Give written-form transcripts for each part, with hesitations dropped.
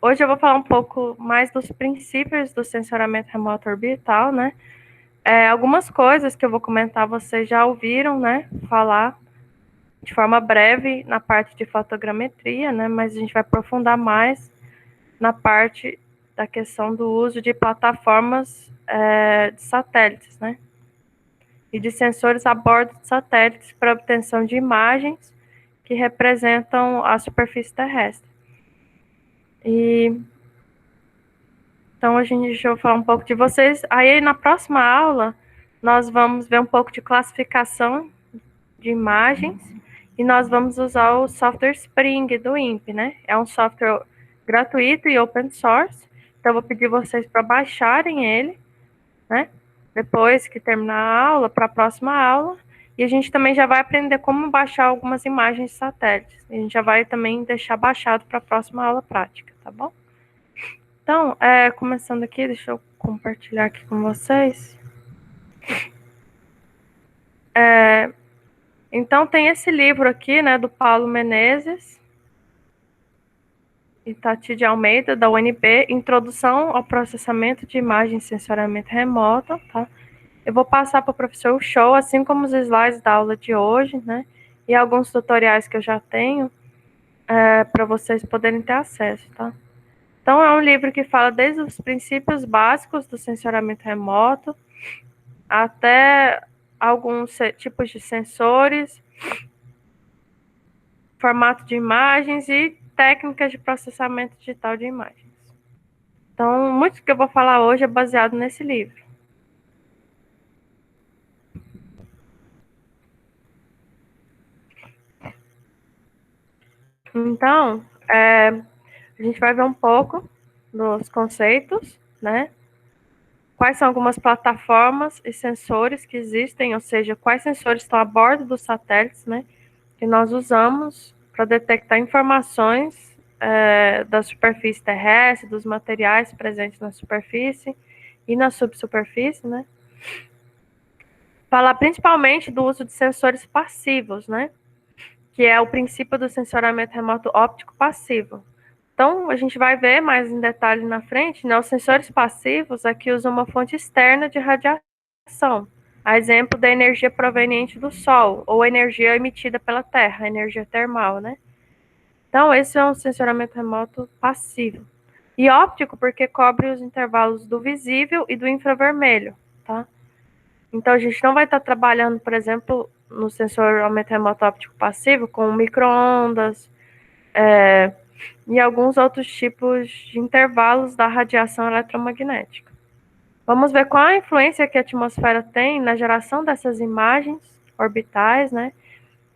Hoje eu vou falar um pouco mais dos princípios do sensoramento remoto orbital, né? Algumas coisas que eu vou comentar vocês já ouviram, né, falar de forma breve na parte de fotogrametria, né? Mas a gente vai aprofundar mais na parte da questão do uso de plataformas de satélites, né? E de sensores a bordo de satélites para obtenção de imagens que representam a superfície terrestre. Então, deixa eu falar um pouco de vocês. Aí, na próxima aula, nós vamos ver um pouco de classificação de imagens e nós vamos usar o software Spring do INPE, né? É um software gratuito e open source. Então, eu vou pedir vocês para baixarem ele, né? Depois que terminar a aula, para a próxima aula. E a gente também já vai aprender como baixar algumas imagens de satélites. A gente já vai também deixar baixado para a próxima aula prática, tá bom? Então, começando aqui, deixa eu compartilhar aqui com vocês. Então, tem esse livro aqui, né, do Paulo Menezes e Tati de Almeida, da UNB, Introdução ao Processamento de Imagem e Sensoriamento Remoto, tá? Eu vou passar para o professor Show, assim como os slides da aula de hoje, né, e alguns tutoriais que eu já tenho, para vocês poderem ter acesso, tá? Então, é um livro que fala desde os princípios básicos do sensoriamento remoto até alguns tipos de sensores, formato de imagens e técnicas de processamento digital de imagens. Então, muito que eu vou falar hoje é baseado nesse livro. Então, a gente vai ver um pouco dos conceitos, né? Quais são algumas plataformas e sensores que existem, ou seja, quais sensores estão a bordo dos satélites, né? Que nós usamos para detectar informações da superfície terrestre, dos materiais presentes na superfície e na subsuperfície, né? Falar principalmente do uso de sensores passivos, né? Que é o princípio do sensoramento remoto óptico passivo. Então, a gente vai ver mais em detalhe na frente, né? Os sensores passivos aqui usam uma fonte externa de radiação, a exemplo da energia proveniente do Sol, ou energia emitida pela Terra, energia termal, né? Então, esse é um sensoramento remoto passivo. E óptico, porque cobre os intervalos do visível e do infravermelho, tá? Então, a gente não vai estar trabalhando, por exemplo, no sensoramento remoto óptico passivo com microondas e alguns outros tipos de intervalos da radiação eletromagnética. Vamos ver qual a influência que a atmosfera tem na geração dessas imagens orbitais, né?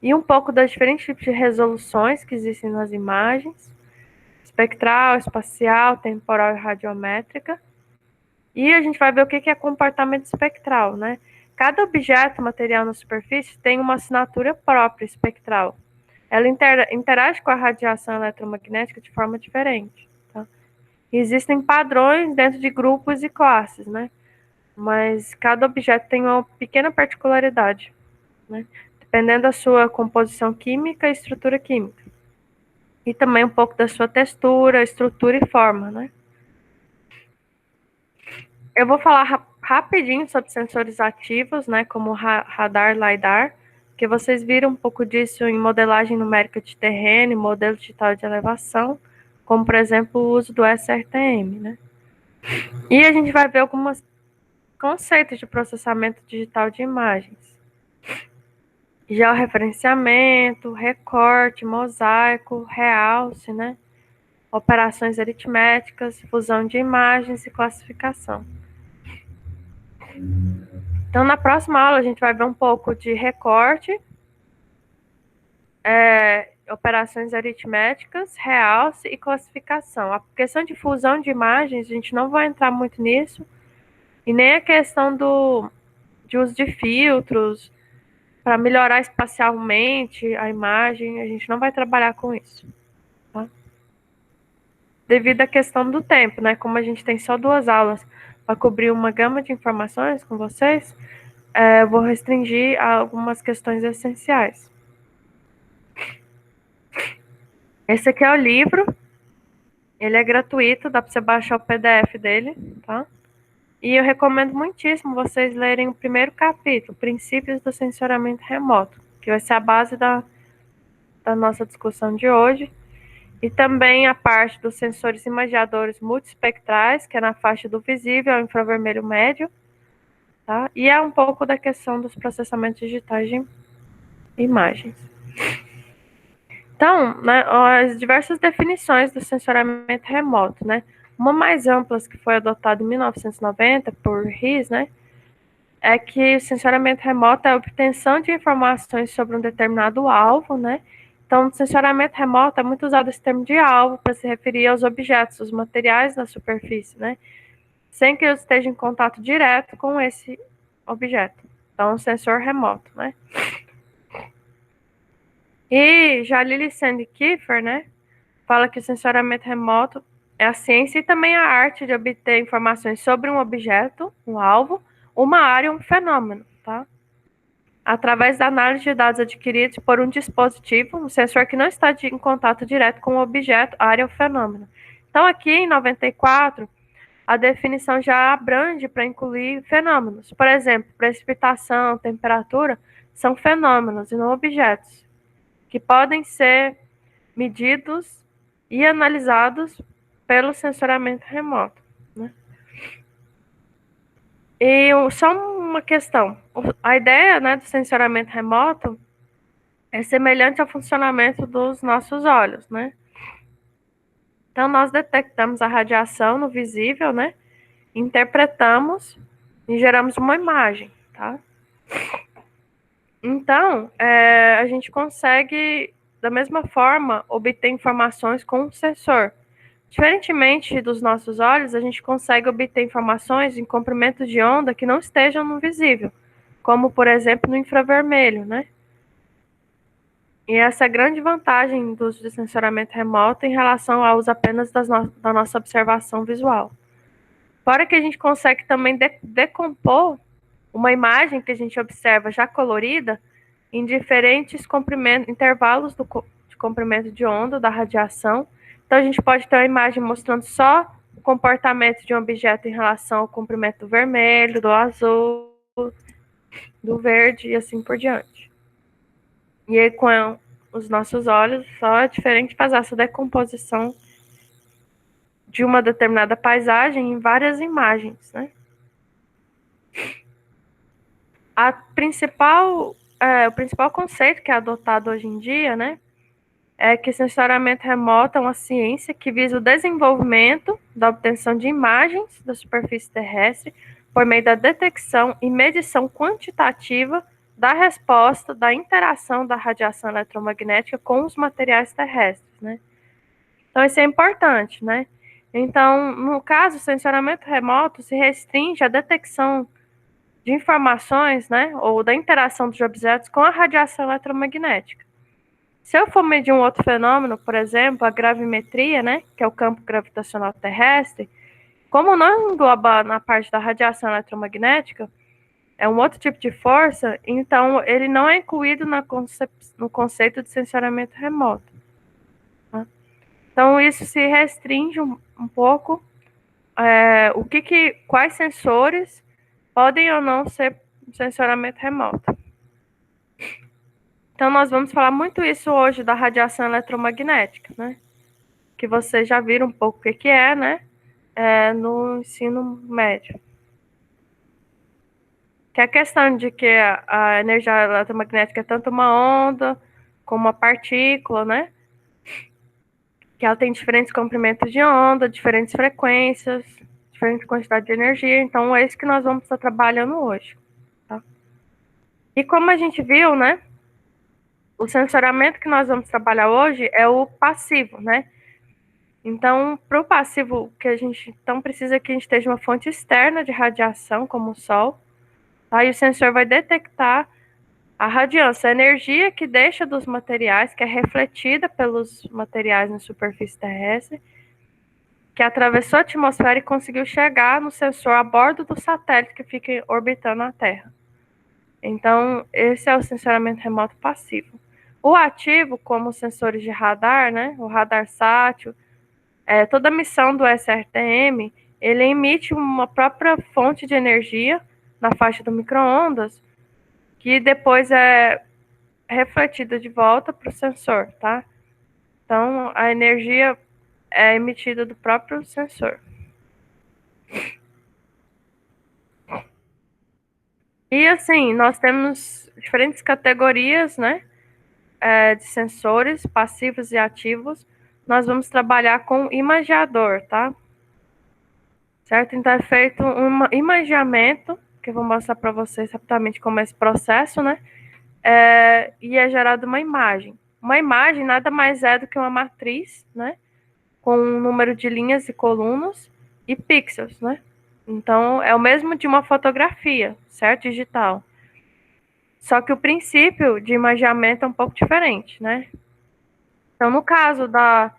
E um pouco das diferentes tipos de resoluções que existem nas imagens, espectral, espacial, temporal e radiométrica. E a gente vai ver o que é comportamento espectral, né? Cada objeto material na superfície tem uma assinatura própria espectral. Ela interage com a radiação eletromagnética de forma diferente. Tá? Existem padrões dentro de grupos e classes, né? Mas cada objeto tem uma pequena particularidade, né? Dependendo da sua composição química e estrutura química. E também um pouco da sua textura, estrutura e forma, né? Eu vou falar rapidinho sobre sensores ativos, né, como radar, LiDAR, que vocês viram um pouco disso em modelagem numérica de terreno e modelo digital de elevação, como, por exemplo, o uso do SRTM, né? E a gente vai ver alguns conceitos de processamento digital de imagens. Georreferenciamento, recorte, mosaico, realce, né? Operações aritméticas, fusão de imagens e classificação. Então, na próxima aula, a gente vai ver um pouco de recorte, operações aritméticas, realce e classificação. A questão de fusão de imagens, a gente não vai entrar muito nisso, e nem a questão de uso de filtros para melhorar espacialmente a imagem, a gente não vai trabalhar com isso. Tá? Devido à questão do tempo, né? Como a gente tem só 2 aulas para cobrir uma gama de informações com vocês, eu vou restringir a algumas questões essenciais. Esse aqui é o livro, ele é gratuito, dá para você baixar o PDF dele, tá? E eu recomendo muitíssimo vocês lerem o primeiro capítulo, Princípios do Sensoramento Remoto, que vai ser a base da nossa discussão de hoje. E também a parte dos sensores imagiadores multiespectrais, que é na faixa do visível ao infravermelho médio, tá? E é um pouco da questão dos processamentos digitais de imagens. Então, né, as diversas definições do sensoramento remoto, né? Uma mais ampla que foi adotada em 1990 por Ries, né? É que o sensoramento remoto é a obtenção de informações sobre um determinado alvo, né? Então, o sensoramento remoto é muito usado esse termo de alvo para se referir aos objetos, os materiais na superfície, né? Sem que eu esteja em contato direto com esse objeto. Então, sensor remoto, né? E já Lilly Sand Kiefer, né, fala que o sensoramento remoto é a ciência e também a arte de obter informações sobre um objeto, um alvo, uma área, um fenômeno, tá? Através da análise de dados adquiridos por um dispositivo, um sensor que não está em contato direto com o objeto, área ou fenômeno. Então, aqui em 94, a definição já abrange para incluir fenômenos. Por exemplo, precipitação, temperatura, são fenômenos e não objetos, que podem ser medidos e analisados pelo sensoramento remoto, né? E só uma questão, a ideia, né, do sensoramento remoto é semelhante ao funcionamento dos nossos olhos, né? Então, nós detectamos a radiação no visível, né? Interpretamos e geramos uma imagem, tá? Então, a gente consegue, da mesma forma, obter informações com um sensor. Diferentemente dos nossos olhos, a gente consegue obter informações em comprimentos de onda que não estejam no visível, como, por exemplo, no infravermelho, né? E essa é a grande vantagem do uso de sensoramento remoto em relação ao uso apenas da nossa observação visual. Fora que a gente consegue também decompor uma imagem que a gente observa já colorida em diferentes intervalos de comprimento de onda da radiação. Então, a gente pode ter uma imagem mostrando só o comportamento de um objeto em relação ao comprimento do vermelho, do azul, do verde e assim por diante. E aí, com os nossos olhos, só é diferente fazer essa decomposição de uma determinada paisagem em várias imagens, né? O principal conceito que é adotado hoje em dia, né, é que sensoramento remoto é uma ciência que visa o desenvolvimento da obtenção de imagens da superfície terrestre por meio da detecção e medição quantitativa da resposta da interação da radiação eletromagnética com os materiais terrestres, né? Então, isso é importante, né? Então, no caso, o sensoramento remoto se restringe à detecção de informações, né, ou da interação dos objetos com a radiação eletromagnética. Se eu for medir um outro fenômeno, por exemplo, a gravimetria, né, que é o campo gravitacional terrestre, como não engloba na parte da radiação eletromagnética, é um outro tipo de força, então ele não é incluído no conceito de sensoramento remoto. Tá? Então isso se restringe um pouco quais sensores podem ou não ser sensoramento remoto. Então, nós vamos falar muito isso hoje da radiação eletromagnética, né? Que vocês já viram um pouco o que é, né? No ensino médio. Que é a questão de que a energia eletromagnética é tanto uma onda como uma partícula, né? Que ela tem diferentes comprimentos de onda, diferentes frequências, diferente quantidade de energia. Então, é isso que nós vamos estar trabalhando hoje, tá? E como a gente viu, né? O sensoramento que nós vamos trabalhar hoje é o passivo, né? Então, para o passivo, que a gente então precisa que a gente esteja uma fonte externa de radiação, como o Sol. Aí o sensor vai detectar a radiância, a energia que deixa dos materiais, que é refletida pelos materiais na superfície terrestre, que atravessou a atmosfera e conseguiu chegar no sensor a bordo do satélite que fica orbitando a Terra. Então, esse é o sensoramento remoto passivo. O ativo, como os sensores de radar, né, o radar sátil, toda a missão do SRTM, ele emite uma própria fonte de energia na faixa do micro-ondas, que depois é refletida de volta para o sensor, tá? Então, a energia é emitida do próprio sensor. E assim, nós temos diferentes categorias, né, de sensores passivos e ativos. Nós vamos trabalhar com imageador, tá? Certo? Então é feito um imageamento, que eu vou mostrar para vocês rapidamente como é esse processo, né? E é gerada uma imagem. Uma imagem nada mais é do que uma matriz, né? Com um número de linhas e colunas e pixels, né? Então é o mesmo de uma fotografia, certo? Digital. Só que o princípio de imageamento é um pouco diferente, né? Então, no caso da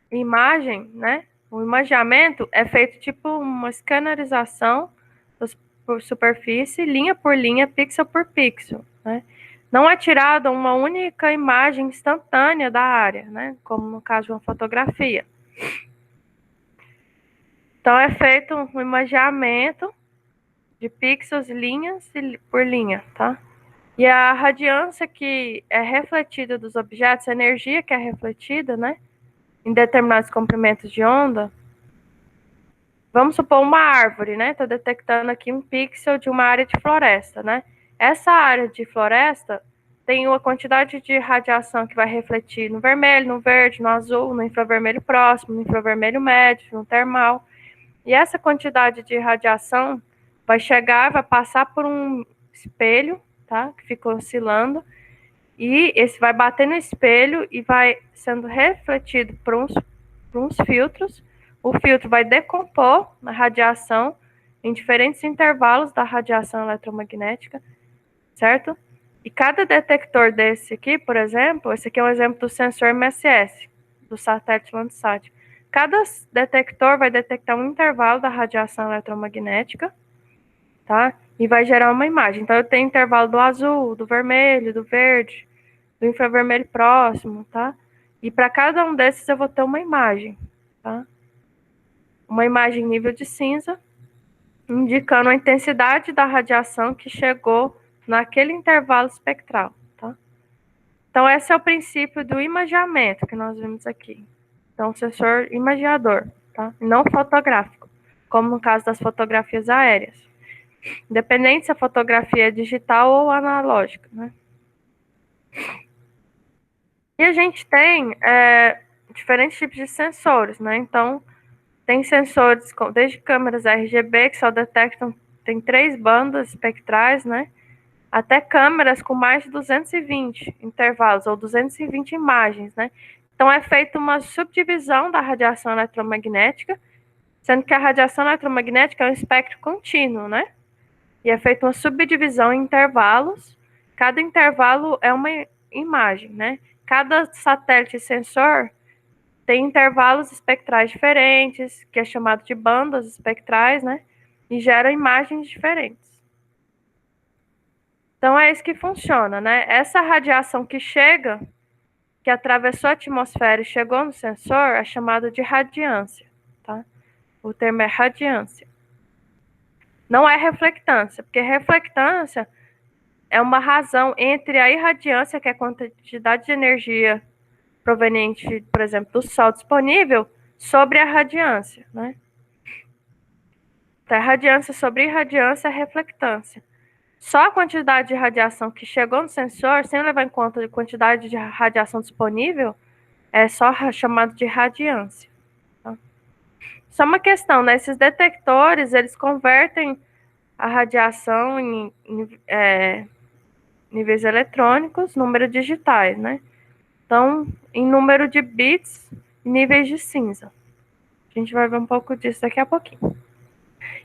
imagem, né? O imageamento é feito tipo uma escanerização por superfície, linha por linha, pixel por pixel, né? Não é tirada uma única imagem instantânea da área, né? Como no caso de uma fotografia. Então, é feito um imageamento de pixels, linhas por linha, tá? E a radiância que é refletida dos objetos, a energia que é refletida, né, em determinados comprimentos de onda, vamos supor uma árvore, né, está detectando aqui um pixel de uma área de floresta, né? Essa área de floresta tem uma quantidade de radiação que vai refletir no vermelho, no verde, no azul, no infravermelho próximo, no infravermelho médio, no termal. E essa quantidade de radiação vai chegar, vai passar por um espelho, tá? Que fica oscilando, e esse vai bater no espelho e vai sendo refletido por uns filtros. O filtro vai decompor a radiação em diferentes intervalos da radiação eletromagnética, certo? E cada detector desse aqui, por exemplo, esse aqui é um exemplo do sensor MSS, do satélite Landsat. Cada detector vai detectar um intervalo da radiação eletromagnética, tá? E vai gerar uma imagem. Então, eu tenho intervalo do azul, do vermelho, do verde, do infravermelho próximo, tá? E para cada um desses eu vou ter uma imagem, tá? Uma imagem nível de cinza, indicando a intensidade da radiação que chegou naquele intervalo espectral, tá? Então, esse é o princípio do imageamento que nós vimos aqui. Então, sensor imageador, tá? Não fotográfico, como no caso das fotografias aéreas. Independente se a fotografia é digital ou analógica, né? E a gente tem diferentes tipos de sensores, né? Então, tem sensores desde câmeras RGB, que só detectam, tem 3 bandas espectrais, né? Até câmeras com mais de 220 intervalos, ou 220 imagens, né? Então, é feita uma subdivisão da radiação eletromagnética, sendo que a radiação eletromagnética é um espectro contínuo, né? E é feita uma subdivisão em intervalos. Cada intervalo é uma imagem, né? Cada satélite sensor tem intervalos espectrais diferentes, que é chamado de bandas espectrais, né? E gera imagens diferentes. Então é isso que funciona, né? Essa radiação que chega, que atravessou a atmosfera e chegou no sensor, é chamada de radiância, tá? O termo é radiância. Não é reflectância, porque reflectância é uma razão entre a irradiância, que é a quantidade de energia proveniente, por exemplo, do Sol disponível, sobre a radiância, né? Então, a radiância sobre irradiância é reflectância. Só a quantidade de radiação que chegou no sensor, sem levar em conta a quantidade de radiação disponível, é só chamado de radiância. Tá? Só uma questão, né? Esses detectores, eles convertem a radiação em níveis eletrônicos, números digitais, né? Então, em número de bits e níveis de cinza. A gente vai ver um pouco disso daqui a pouquinho.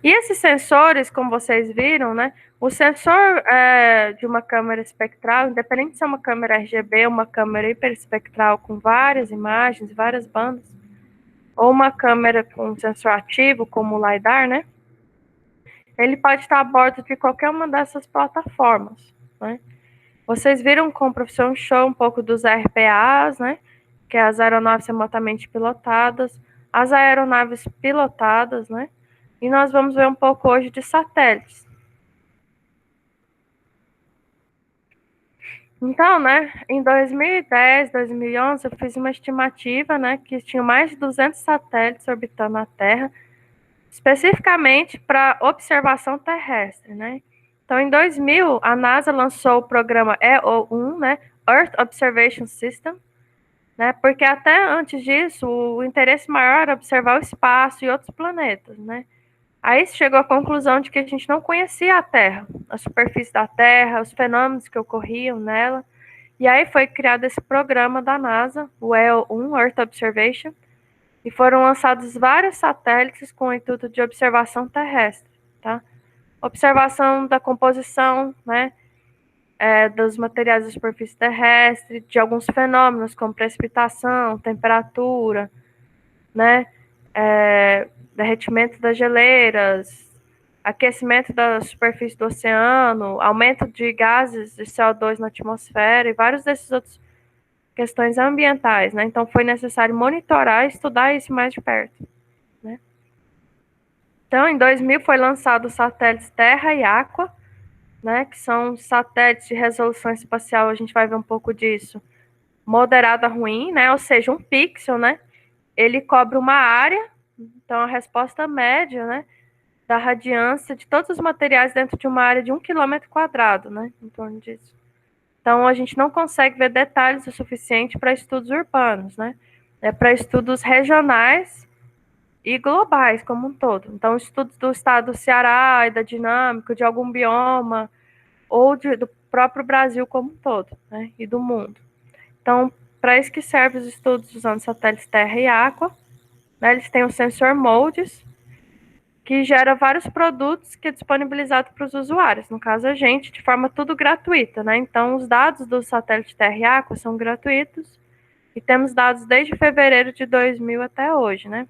E esses sensores, como vocês viram, né? O sensor de uma câmera espectral, independente se é uma câmera RGB, uma câmera hiperespectral com várias imagens, várias bandas, ou uma câmera com sensor ativo, como o LiDAR, né? Ele pode estar a bordo de qualquer uma dessas plataformas, né? Vocês viram com o professor um show um pouco dos RPAs, né? Que é as aeronaves remotamente pilotadas, as aeronaves pilotadas, né? E nós vamos ver um pouco hoje de satélites. Então, né, em 2010, 2011, eu fiz uma estimativa, né, que tinha mais de 200 satélites orbitando a Terra, especificamente para observação terrestre, né? Então, em 2000, a NASA lançou o programa EO1, né, Earth Observation System, né? Porque até antes disso, o interesse maior era observar o espaço e outros planetas, né? Aí se chegou à conclusão de que a gente não conhecia a Terra, a superfície da Terra, os fenômenos que ocorriam nela. E aí foi criado esse programa da NASA, o EO1, Earth Observation, e foram lançados vários satélites com o intuito de observação terrestre, tá? Observação da composição, né, dos materiais da superfície terrestre, de alguns fenômenos como precipitação, temperatura, né, derretimento das geleiras, aquecimento da superfície do oceano, aumento de gases de CO2 na atmosfera e vários desses outros questões ambientais, né? Então foi necessário monitorar e estudar isso mais de perto, né? Então, em 2000 foi lançado os satélites Terra e Aqua, né, que são satélites de resolução espacial, a gente vai ver um pouco disso, moderada ruim, né, ou seja, um pixel, né, ele cobre uma área, então a resposta média, né, da radiância de todos os materiais dentro de uma área de 1 km², né, em torno disso. Então a gente não consegue ver detalhes o suficiente para estudos urbanos, né, é para estudos regionais e globais como um todo. Então estudos do estado do Ceará e da dinâmica de algum bioma, ou do próprio Brasil como um todo, né, e do mundo. Então, para isso que servem os estudos usando satélites Terra e Aqua, né, eles têm o sensor MODES, que gera vários produtos que é disponibilizado para os usuários, no caso a gente, de forma tudo gratuita, né? Então, os dados do satélite Terra e Aqua são gratuitos e temos dados desde fevereiro de 2000 até hoje, né?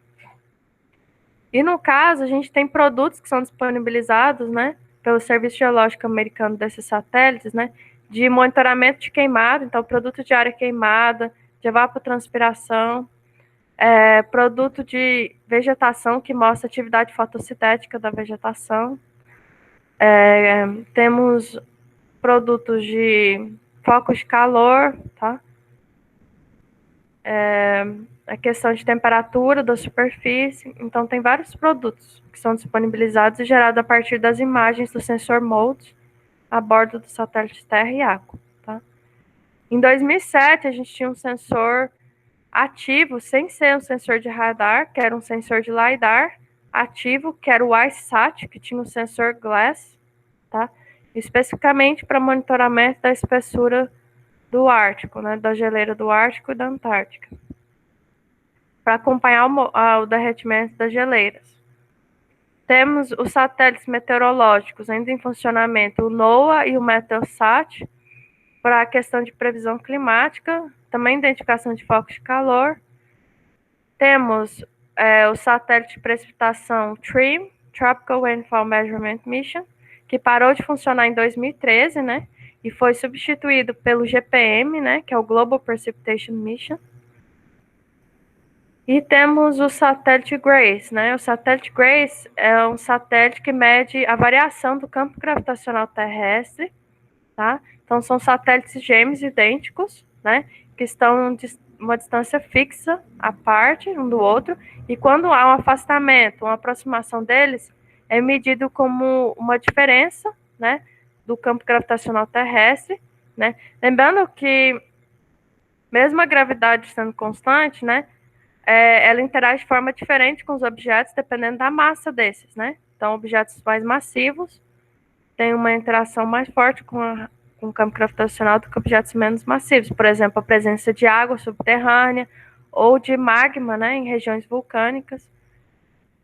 E no caso, a gente tem produtos que são disponibilizados, né, pelo Serviço Geológico Americano desses satélites, né, de monitoramento de queimada, então produto de área queimada, de evapotranspiração, produto de vegetação que mostra a atividade fotossintética da vegetação. Temos produtos de focos de calor, tá? A questão de temperatura da superfície. Então, tem vários produtos que são disponibilizados e gerados a partir das imagens do sensor MODES a bordo do satélite Terra e Aqua. Tá? Em 2007, a gente tinha um sensor ativo, sem ser um sensor de radar, que era um sensor de LiDAR, ativo, que era o ICESat, que tinha um sensor GLASS, tá? Especificamente para monitoramento da espessura do Ártico, né? Da geleira do Ártico e da Antártica, para acompanhar o derretimento das geleiras. Temos os satélites meteorológicos ainda em funcionamento, o NOAA e o Meteosat, para a questão de previsão climática, também identificação de focos de calor. Temos o satélite de precipitação TRMM, Tropical Rainfall Measurement Mission, que parou de funcionar em 2013, né? E foi substituído pelo GPM, né? Que é o Global Precipitation Mission. E temos o satélite GRACE, né? O satélite GRACE é um satélite que mede a variação do campo gravitacional terrestre, tá? Então são satélites gêmeos idênticos, né? Que estão uma distância fixa à parte um do outro, e quando há um afastamento, uma aproximação deles, é medido como uma diferença, né? Do campo gravitacional terrestre, né? Lembrando que mesmo a gravidade sendo constante, né? Ela interage de forma diferente com os objetos, dependendo da massa desses, né? Então, objetos mais massivos têm uma interação mais forte com o campo gravitacional do que objetos menos massivos. Por exemplo, a presença de água subterrânea ou de magma, né, em regiões vulcânicas.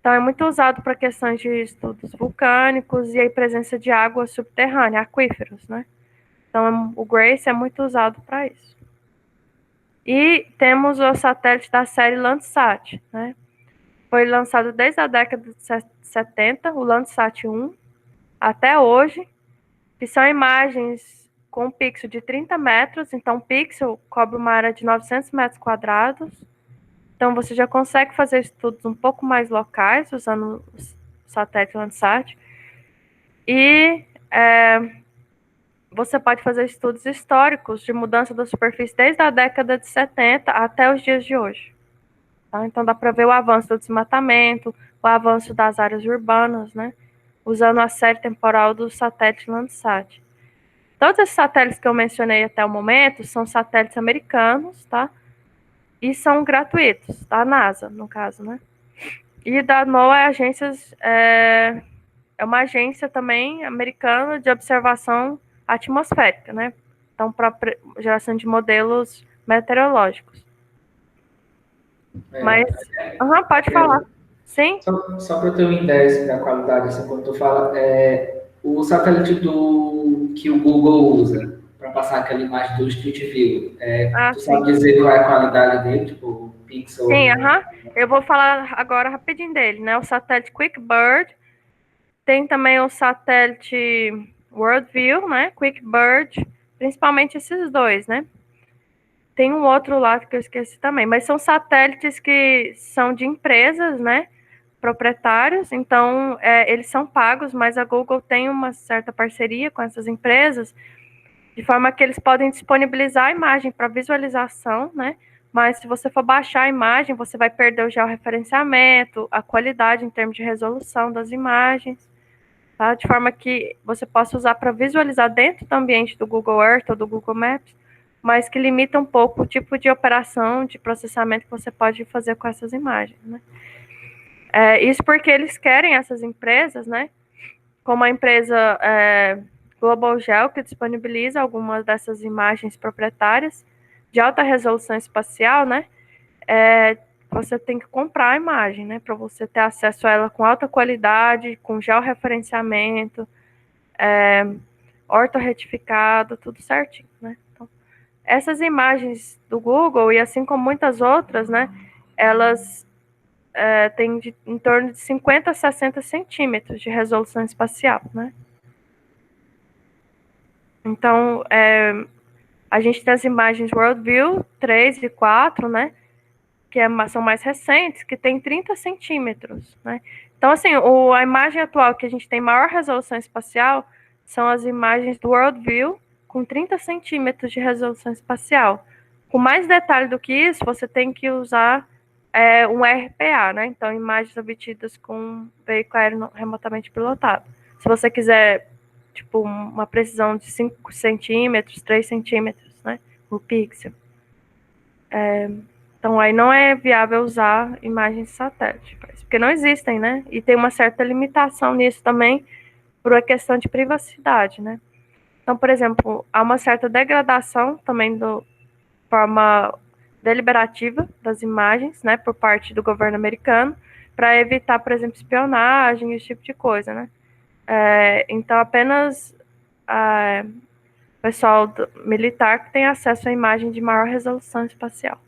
Então, é muito usado para questões de estudos vulcânicos e a presença de água subterrânea, aquíferos, né? Então, o GRACE é muito usado para isso. E temos o satélite da série Landsat, né? Foi lançado desde a década de 70, o Landsat 1, até hoje, que são imagens com um pixel de 30 metros, então um pixel cobre uma área de 900 metros quadrados. Então você já consegue fazer estudos um pouco mais locais, usando o satélite Landsat. E você pode fazer estudos históricos de mudança da superfície desde a década de 70 até os dias de hoje. Tá? Então dá para ver o avanço do desmatamento, o avanço das áreas urbanas, né? Usando a série temporal do satélite Landsat. Todos esses satélites que eu mencionei até o momento são satélites americanos, tá? E são gratuitos, da NASA, no caso, né? E da NOAA é uma agência também americana de observação atmosférica, né? Então, para geração de modelos meteorológicos. Mas, pode falar. Sim? Só para eu ter uma ideia assim, da qualidade, assim, quando tu fala, o satélite que o Google usa para passar aquela imagem do Street View, tu Sim. sabe dizer qual é a qualidade dele, tipo, o pixel? Sim, eu vou falar agora rapidinho dele, né? O satélite QuickBird, tem também o satélite WorldView, né? QuickBird, principalmente esses dois, né? Tem um outro lá que eu esqueci também, mas são satélites que são de empresas, né? Proprietários, então eles são pagos, mas a Google tem uma certa parceria com essas empresas, de forma que eles podem disponibilizar a imagem para visualização, né? Mas se você for baixar a imagem, você vai perder o georreferenciamento, a qualidade em termos de resolução das imagens, tá? De forma que você possa usar para visualizar dentro do ambiente do Google Earth ou do Google Maps, mas que limita um pouco o tipo de operação, de processamento que você pode fazer com essas imagens, né? Isso porque eles querem, essas empresas, né? Como a empresa Global Geo, que disponibiliza algumas dessas imagens proprietárias de alta resolução espacial, né? Você tem que comprar a imagem, né? Para você ter acesso a ela com alta qualidade, com georreferenciamento, ortorretificado, tudo certinho, né? Então, essas imagens do Google, e assim como muitas outras, né? Elas têm em torno de 50 a 60 centímetros de resolução espacial, né? Então, a gente tem as imagens WorldView 3 e 4, né? Que são mais recentes, que tem 30 centímetros, né? Então, assim, a imagem atual que a gente tem maior resolução espacial são as imagens do WorldView com 30 centímetros de resolução espacial. Com mais detalhe do que isso, você tem que usar um RPA, né? Então, imagens obtidas com veículo aéreo remotamente pilotado. Se você quiser, tipo, uma precisão de 5 centímetros, 3 centímetros, né? O pixel. Então, aí não é viável usar imagens de satélite, porque não existem, né? E tem uma certa limitação nisso também, por uma questão de privacidade, né? Então, por exemplo, há uma certa degradação também do forma deliberativa das imagens, né, por parte do governo americano, para evitar, por exemplo, espionagem, esse tipo de coisa, né? Então, apenas o pessoal militar que tem acesso à imagem de maior resolução espacial.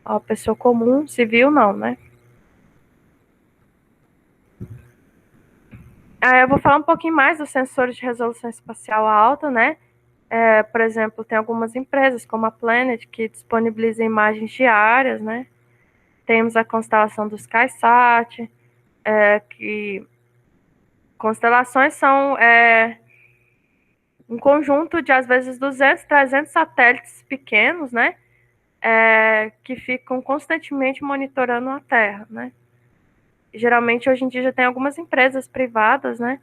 A pessoa comum, civil, não, né? Eu vou falar um pouquinho mais dos sensores de resolução espacial alta, né? Por exemplo, tem algumas empresas, como a Planet, que disponibiliza imagens diárias, né? Temos a constelação do SkySat, que constelações são um conjunto de, às vezes, 200, 300 satélites pequenos, né? Que ficam constantemente monitorando a Terra, né? Geralmente, hoje em dia, já tem algumas empresas privadas, né?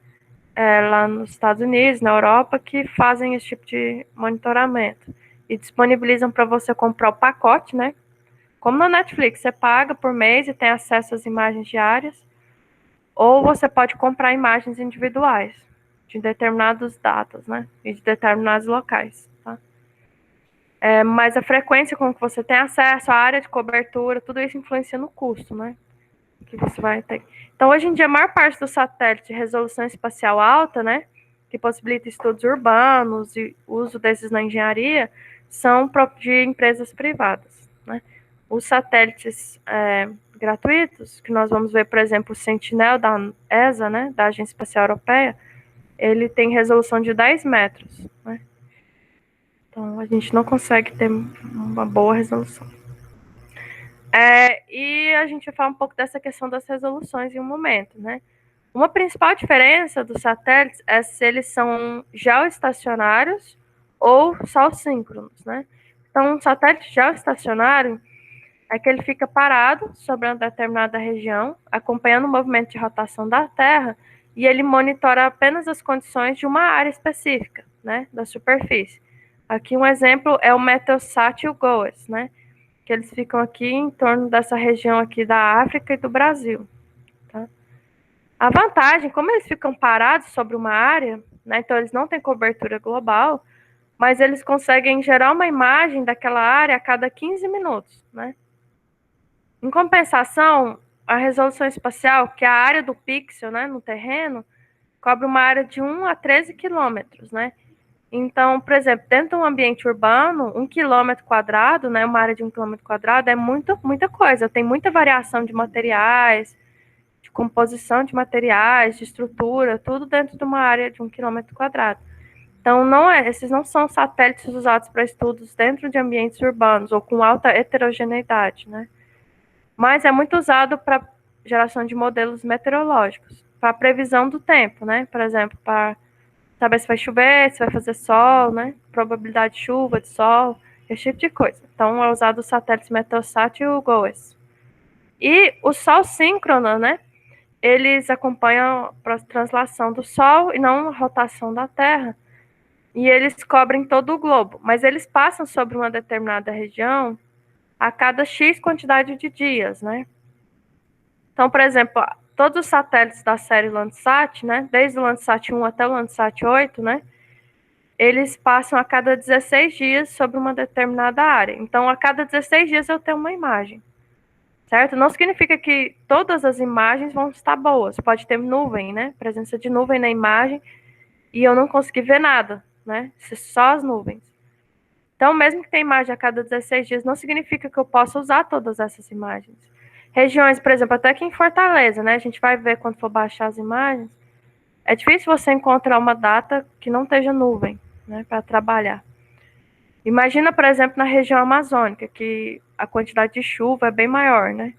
Lá nos Estados Unidos, na Europa, que fazem esse tipo de monitoramento e disponibilizam para você comprar o pacote, né? Como na Netflix, você paga por mês e tem acesso às imagens diárias, ou você pode comprar imagens individuais de determinados datas, né? E de determinados locais, tá? Mas a frequência com que você tem acesso, a área de cobertura, tudo isso influencia no custo, né? Que você vai ter. Então, hoje em dia, a maior parte dos satélites de resolução espacial alta, né, que possibilita estudos urbanos e uso desses na engenharia, são de empresas privadas, né? Os satélites gratuitos, que nós vamos ver, por exemplo, o Sentinel da ESA, né, da Agência Espacial Europeia, ele tem resolução de 10 metros, né? Então, a gente não consegue ter uma boa resolução. E a gente vai falar um pouco dessa questão das resoluções em um momento, né? Uma principal diferença dos satélites é se eles são geoestacionários ou sol-síncronos, né? Então, um satélite geoestacionário é que ele fica parado sobre uma determinada região, acompanhando o movimento de rotação da Terra, e ele monitora apenas as condições de uma área específica, né, da superfície. Aqui um exemplo é o Meteosat e o GOES, né, que eles ficam aqui em torno dessa região aqui da África e do Brasil. Tá? A vantagem, como eles ficam parados sobre uma área, né, então eles não têm cobertura global, mas eles conseguem gerar uma imagem daquela área a cada 15 minutos, né? Em compensação, a resolução espacial, que é a área do pixel, né, no terreno, cobre uma área de 1 a 13 quilômetros, né? Então, por exemplo, dentro de um ambiente urbano, 1 quilômetro quadrado, né, uma área de 1 quilômetro quadrado é muita coisa. Tem muita variação de materiais, de composição de materiais, de estrutura, tudo dentro de uma área de 1 quilômetro quadrado. Então, esses não são satélites usados para estudos dentro de ambientes urbanos ou com alta heterogeneidade, né? Mas é muito usado para geração de modelos meteorológicos, para previsão do tempo, né? Por exemplo, para saber se vai chover, se vai fazer sol, né? Probabilidade de chuva, de sol, esse tipo de coisa. Então, é usado os satélites Meteosat e o GOES. E o Sol síncrono, né? Eles acompanham a translação do Sol e não a rotação da Terra. E eles cobrem todo o globo, mas eles passam sobre uma determinada região a cada X quantidade de dias, né? Então, por exemplo, todos os satélites da série Landsat, né, desde o Landsat 1 até o Landsat 8, né, eles passam a cada 16 dias sobre uma determinada área. Então, a cada 16 dias eu tenho uma imagem, certo? Não significa que todas as imagens vão estar boas. Pode ter nuvem, né, presença de nuvem na imagem e eu não conseguir ver nada, né, só as nuvens. Então, mesmo que tenha imagem a cada 16 dias, não significa que eu possa usar todas essas imagens. Regiões, por exemplo, até aqui em Fortaleza, né? A gente vai ver quando for baixar as imagens. É difícil você encontrar uma data que não esteja nuvem, né? Para trabalhar. Imagina, por exemplo, na região amazônica, que a quantidade de chuva é bem maior, né?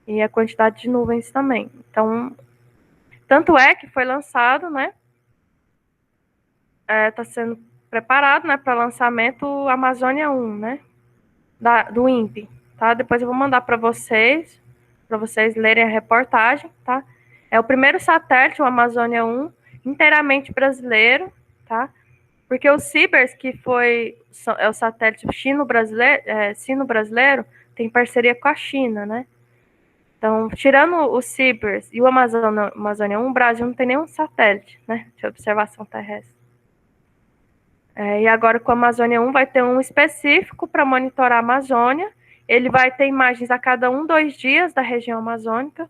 E a quantidade de nuvens também. Então, tanto é que foi lançado, né? Está sendo preparado, né, para lançamento o Amazônia 1, né? Do INPE, tá? Depois eu vou mandar para vocês lerem a reportagem, tá? É o primeiro satélite, o Amazônia 1, inteiramente brasileiro, tá? Porque o Cibers, que é o satélite sino-brasileiro, tem parceria com a China, né? Então, tirando o Cibers e o Amazônia 1, o Brasil não tem nenhum satélite, né, de observação terrestre. E agora com a Amazônia 1 vai ter um específico para monitorar a Amazônia. Ele vai ter imagens a cada 2 dias da região amazônica,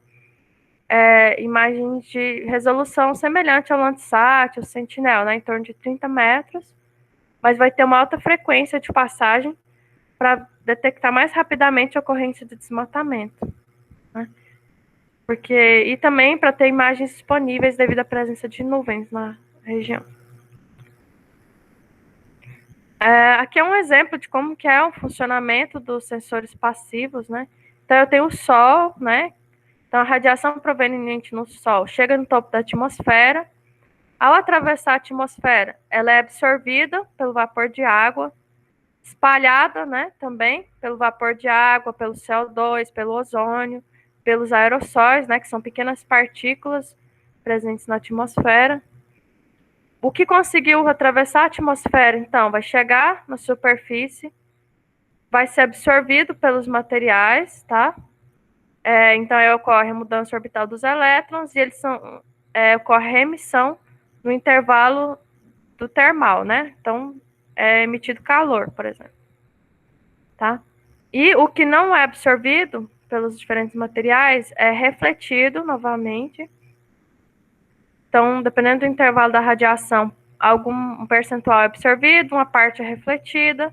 imagens de resolução semelhante ao Landsat, ao Sentinel, né, em torno de 30 metros, mas vai ter uma alta frequência de passagem para detectar mais rapidamente a ocorrência de desmatamento. Né? E também para ter imagens disponíveis devido à presença de nuvens na região. Aqui é um exemplo de como que é o funcionamento dos sensores passivos, né? Então, eu tenho o Sol, né? Então, a radiação proveniente no Sol chega no topo da atmosfera. Ao atravessar a atmosfera, ela é absorvida pelo vapor de água, espalhada, né? Também pelo vapor de água, pelo CO2, pelo ozônio, pelos aerossóis, né? Que são pequenas partículas presentes na atmosfera. O que conseguiu atravessar a atmosfera, então, vai chegar na superfície, vai ser absorvido pelos materiais, tá? Então, aí ocorre a mudança orbital dos elétrons e ocorre a emissão no intervalo do termal, né? Então, é emitido calor, por exemplo. Tá? E o que não é absorvido pelos diferentes materiais é refletido novamente. Então, dependendo do intervalo da radiação, um percentual é absorvido, uma parte é refletida.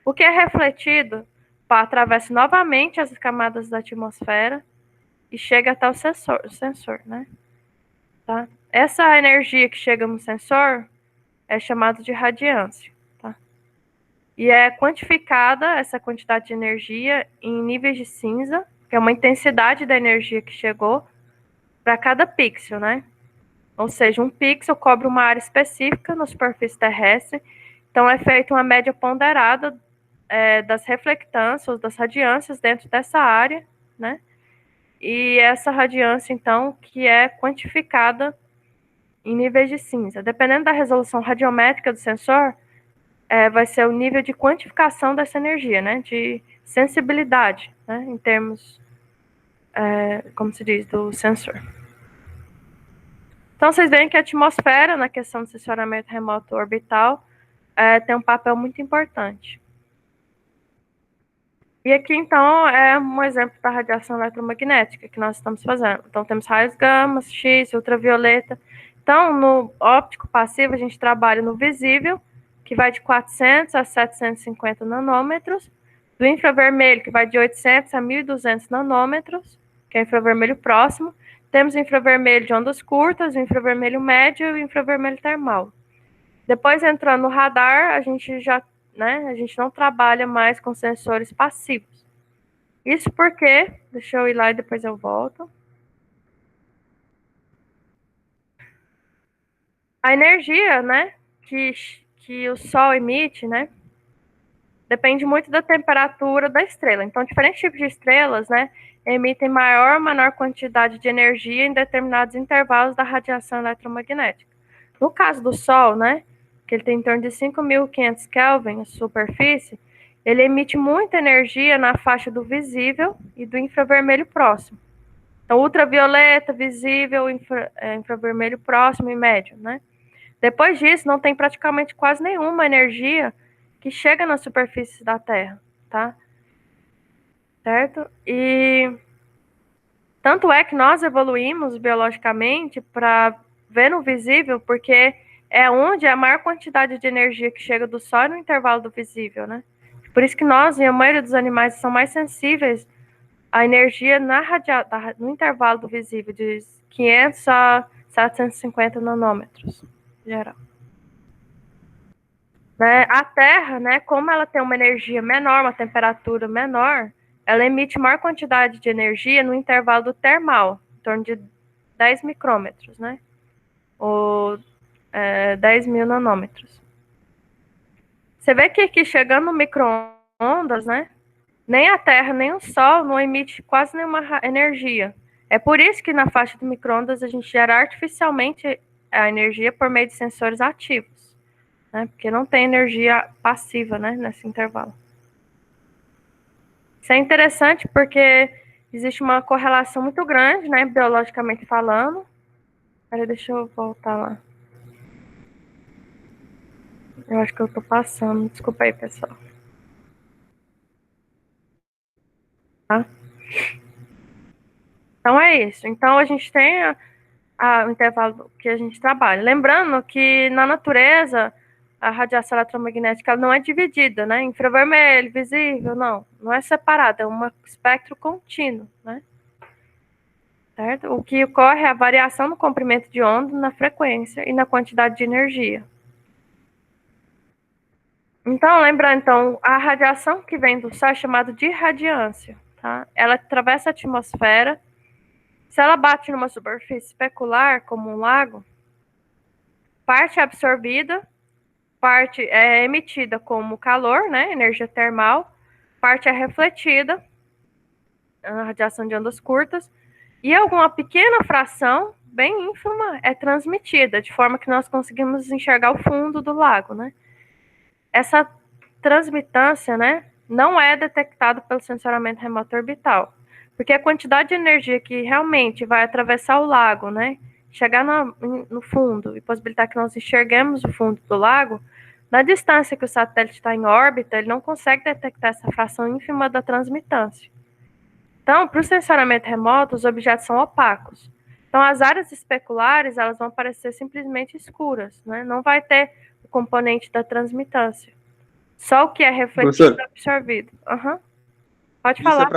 O que é refletido atravessa novamente as camadas da atmosfera e chega até o sensor, né? Tá? Essa energia que chega no sensor é chamada de radiância. Tá? e é quantificada essa quantidade de energia em níveis de cinza, que é uma intensidade da energia que chegou para cada pixel, né? Ou seja, um pixel cobre uma área específica na superfície terrestre, então é feita uma média ponderada das reflectâncias, das radiâncias dentro dessa área, né? E essa radiância, então, que é quantificada em níveis de cinza. Dependendo da resolução radiométrica do sensor, vai ser o nível de quantificação dessa energia, né? De sensibilidade, né? Em termos, como se diz, do sensor. Então, vocês veem que a atmosfera, na questão do sensoramento remoto orbital, tem um papel muito importante. E aqui, então, é um exemplo da radiação eletromagnética que nós estamos fazendo. Então, temos raios gama, X, ultravioleta. Então, no óptico passivo, a gente trabalha no visível, que vai de 400 a 750 nanômetros, do infravermelho, que vai de 800 a 1.200 nanômetros, que é infravermelho próximo. Temos o infravermelho de ondas curtas, o infravermelho médio e o infravermelho termal. Depois, entrando no radar, a gente não trabalha mais com sensores passivos. Isso porque, deixa eu ir lá e depois eu volto. A energia, né, que o Sol emite, né, depende muito da temperatura da estrela. Então, diferentes tipos de estrelas, né, emitem maior ou menor quantidade de energia em determinados intervalos da radiação eletromagnética. No caso do Sol, né, que ele tem em torno de 5.500 Kelvin, a superfície, ele emite muita energia na faixa do visível e do infravermelho próximo. Então, ultravioleta, visível, infravermelho próximo e médio, né? Depois disso, não tem praticamente quase nenhuma energia que chega na superfície da Terra, tá? Certo? E tanto é que nós evoluímos biologicamente para ver no visível, porque é onde a maior quantidade de energia que chega do Sol no intervalo do visível, né? Por isso que nós e a maioria dos animais são mais sensíveis à energia no intervalo do visível, de 500 a 750 nanômetros, em geral. Né? A Terra, né, como ela tem uma energia menor, uma temperatura menor, ela emite maior quantidade de energia no intervalo do termal, em torno de 10 micrômetros, né? Ou 10 mil nanômetros. Você vê que aqui chegando no micro-ondas, né? Nem a Terra, nem o Sol não emite quase nenhuma energia. É por isso que na faixa do micro-ondas a gente gera artificialmente a energia por meio de sensores ativos, né? Porque não tem energia passiva, né, nesse intervalo. Isso é interessante porque existe uma correlação muito grande, né, biologicamente falando. Peraí, deixa eu voltar lá. Eu acho que eu tô passando. Desculpa aí, pessoal. Tá? Então é isso. Então a gente tem o intervalo que a gente trabalha. Lembrando que na natureza a radiação eletromagnética não é dividida, né? Infravermelho, visível, não é separada, é um espectro contínuo, né? Certo? O que ocorre é a variação no comprimento de onda, na frequência e na quantidade de energia. Então, lembrando, então, a radiação que vem do Sol é chamada de radiância, tá? Ela atravessa a atmosfera. Se ela bate numa superfície especular, como um lago, parte é absorvida, parte é emitida como calor, né, energia termal, parte é refletida, a radiação de ondas curtas, e alguma pequena fração, bem ínfima, é transmitida, de forma que nós conseguimos enxergar o fundo do lago, né? Essa transmitância, né, não é detectada pelo sensoramento remoto orbital, porque a quantidade de energia que realmente vai atravessar o lago, né, chegar no fundo e possibilitar que nós enxerguemos o fundo do lago, na distância que o satélite está em órbita, ele não consegue detectar essa fração ínfima da transmitância. Então, para o sensoramento remoto, os objetos são opacos. Então, as áreas especulares, elas vão parecer simplesmente escuras, né? Não vai ter o componente da transmitância. Só o que é refletido e absorvido. Uhum. Pode falar.